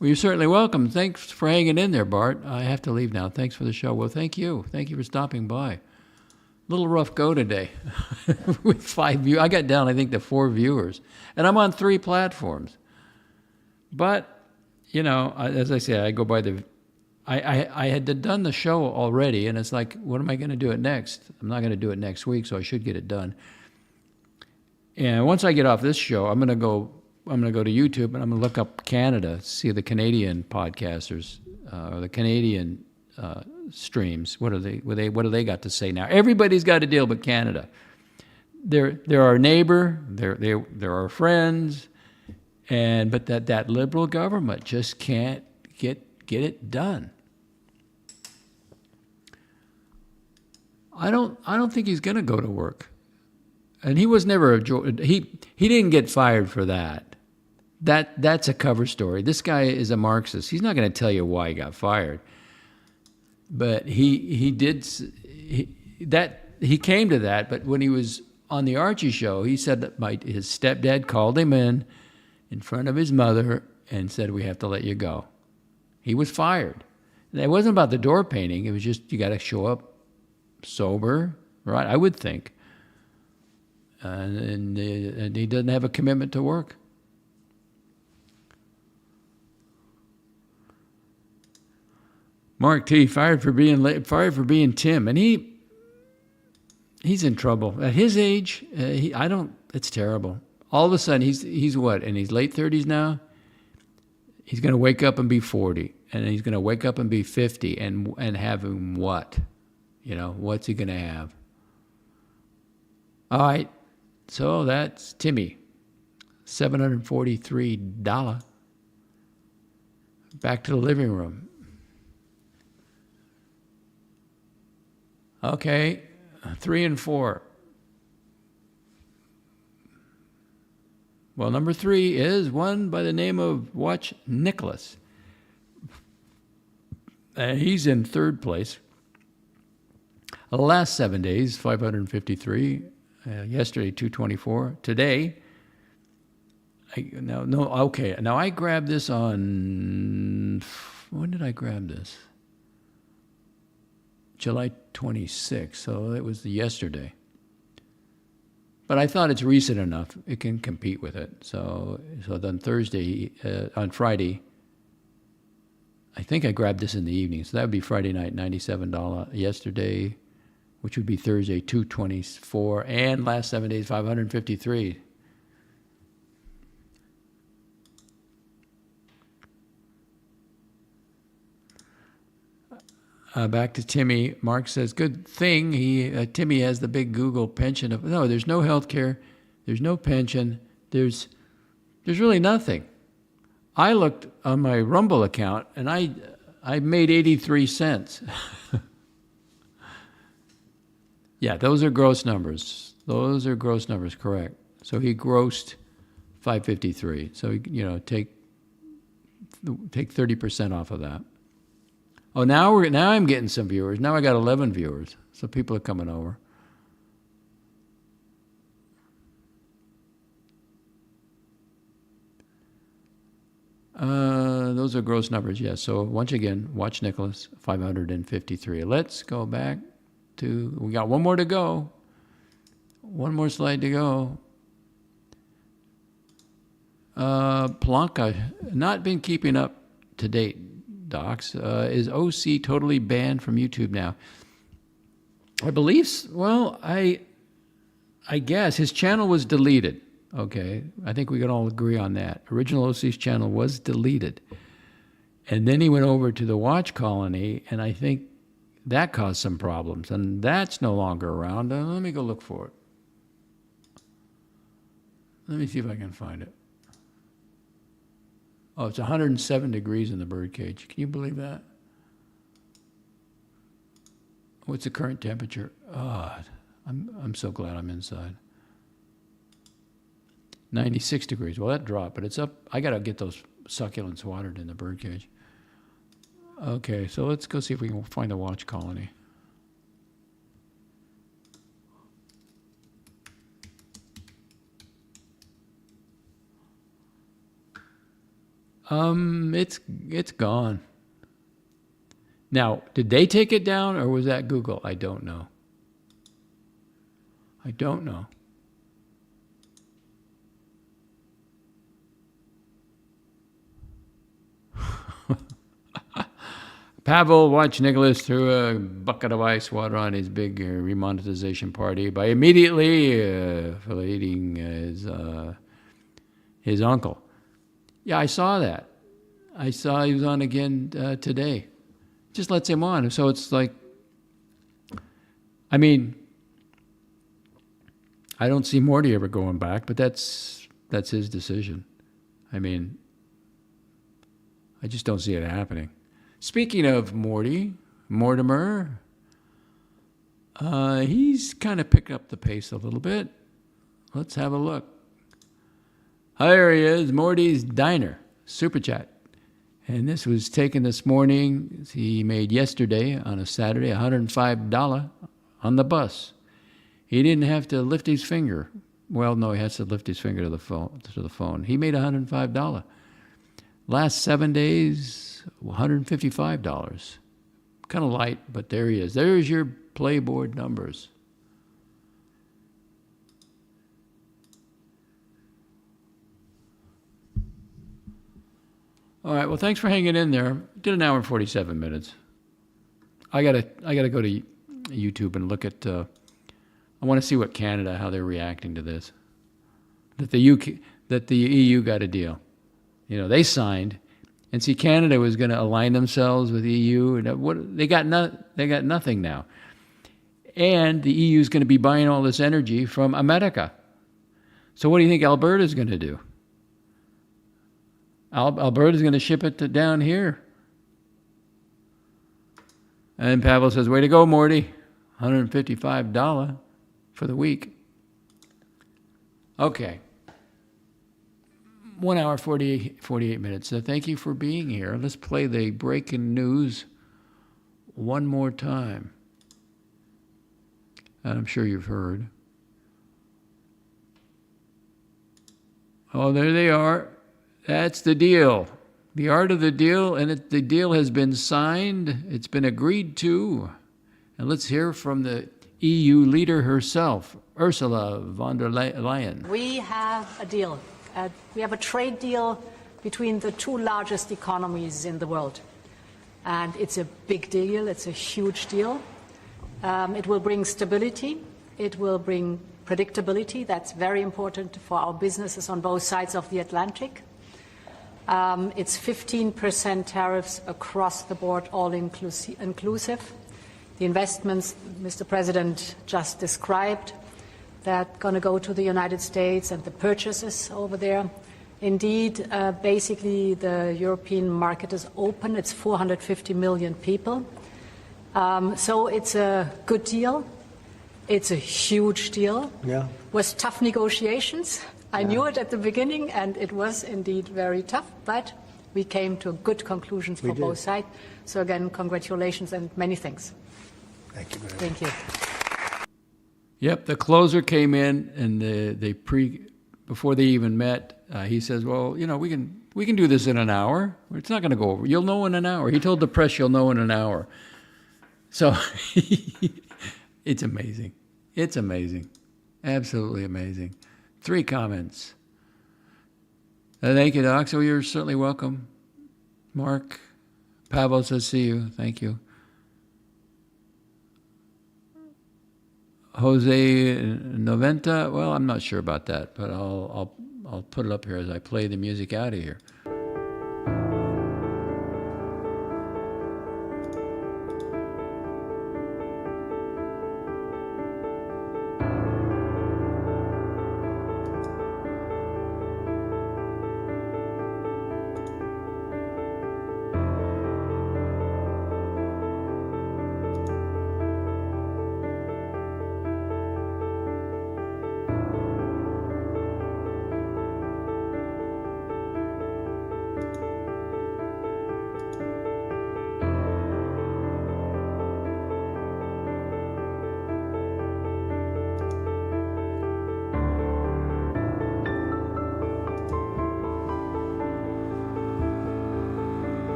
Well, you're certainly welcome. Thanks for hanging in there, Bart. I have to leave now. Thanks for the show. Well, thank you. Thank you for stopping by. Little rough go today with 5 viewers. I got down, I think, to 4 viewers. And I'm on 3 platforms. But, you know, as I say, I go by the... I had done the show already, and it's like, what am I going to do it next? I'm not going to do it next week, so I should get it done. And once I get off this show, I'm going to go to YouTube, and I'm going to look up Canada, see the Canadian podcasters, or the Canadian... streams. What do they got to say now? Everybody's got a deal but Canada. They're our neighbor, they're our friends, but that liberal government just can't get it done. I don't think he's gonna go to work. And he was never he didn't get fired for that. That's a cover story. This guy is a Marxist. He's not gonna tell you why he got fired. But he came to that. But when he was on the Archie show, he said that his stepdad called him in front of his mother and said, "We have to let you go." He was fired. And it wasn't about the door painting. It was just you got to show up sober, right? I would think. And he doesn't have a commitment to work. Mark T. fired for being Tim, and he's in trouble at his age. It's terrible. All of a sudden, he's what, in his late 30s now? He's going to wake up and be 40, and he's going to wake up and be 50, and have him what? What's he going to have? All right, so that's Timmy, $743. Back to the living room. Okay, 3 and 4. Well, number 3 is one by the name of Watch Nicholas. He's in 3rd place. The last 7 days, 553. Yesterday, 224. Today, now I grabbed this on, when did I grab this? July 26th, so it was yesterday. But I thought it's recent enough; it can compete with it. So then on Friday, I think I grabbed this in the evening. So that would be Friday night, $97. Yesterday, which would be Thursday, $224, and last 7 days, $553. Back to Timmy. Mark says, good thing Timmy has the big Google pension. No, there's no health care. There's no pension. There's really nothing. I looked on my Rumble account, and I made 83 cents. Yeah, those are gross numbers. Those are gross numbers, correct. So he grossed 553. So, take 30% off of that. Oh, now I'm getting some viewers. Now I got 11 viewers. So people are coming over. Those are gross numbers, yes. So once again, Watch Nicholas, 553. Let's go back to, we got one more to go. One more slide to go. Planka, not been keeping up to date. Docs, is OC totally banned from YouTube now? I believe, I guess his channel was deleted. Okay, I think we can all agree on that. Original OC's channel was deleted. And then he went over to the Watch Colony, and I think that caused some problems. And that's no longer around. Let me go look for it. Let me see if I can find it. Oh, it's 107 degrees in the birdcage. Can you believe that? What's the current temperature? Oh, I'm so glad I'm inside. 96 degrees. Well, that dropped, but it's up. I got to get those succulents watered in the birdcage. Okay, so let's go see if we can find the Watch Colony. It's gone. Now, did they take it down or was that Google? I don't know. I don't know. Pavel Watch Nicholas threw a bucket of ice water on his big remonetization party by immediately filleting his uncle. Yeah, I saw that. I saw he was on again today. Just lets him on. So it's like, I mean, I don't see Morty ever going back, but that's his decision. I mean, I just don't see it happening. Speaking of Mortimer, he's kind of picked up the pace a little bit. Let's have a look. There he is, Morty's Diner, Super Chat. And this was taken this morning. He made yesterday, on a Saturday, $105 on the bus. He didn't have to lift his finger. Well, no, he has to lift his finger to the phone. He made $105. Last 7 days, $155. Kind of light, but there he is. There's your PlayBoard numbers. All right, well, thanks for hanging in there. Did an hour and 47 minutes. I gotta go to YouTube and look at, I want to see what Canada, how they're reacting to this. That the EU got a deal. You know, they signed, and see, Canada was going to align themselves with EU, and they got nothing now. And the EU is going to be buying all this energy from America. So what do you think Alberta's going to do? Alberta's going to ship it down here. And Pavel says, way to go, Morty. $155 for the week. Okay. 1 hour, 48 minutes. So thank you for being here. Let's play the breaking news one more time. I'm sure you've heard. Oh, there they are. That's the deal. The art of the deal, and the deal has been signed. It's been agreed to. And let's hear from the EU leader herself, Ursula von der Leyen. We have a deal. We have a trade deal between the two largest economies in the world. And it's a big deal. It's a huge deal. It will bring stability. It will bring predictability. That's very important for our businesses on both sides of the Atlantic. It's 15% tariffs across the board, all inclusive. The investments Mr. President just described, that going to go to the United States, and the purchases over there. Indeed, basically the European market is open. It's 450 million people. So it's a good deal. It's a huge deal. Yeah. It was tough negotiations. I knew it at the beginning, and it was indeed very tough, but we came to good conclusions for both sides. So again, congratulations and many thanks. Thank you very much. Thank you. Yep, the closer came in, and before they even met, he says, "Well, you know, we can do this in an hour. It's not going to go over. You'll know in an hour." He told the press, "You'll know in an hour." So it's amazing. It's amazing, absolutely amazing. 3 comments. Thank you, Doc. So you're certainly welcome. Mark, Pavel says, "See you." Thank you. Jose Noventa, well, I'm not sure about that, but I'll put it up here as I play the music out of here.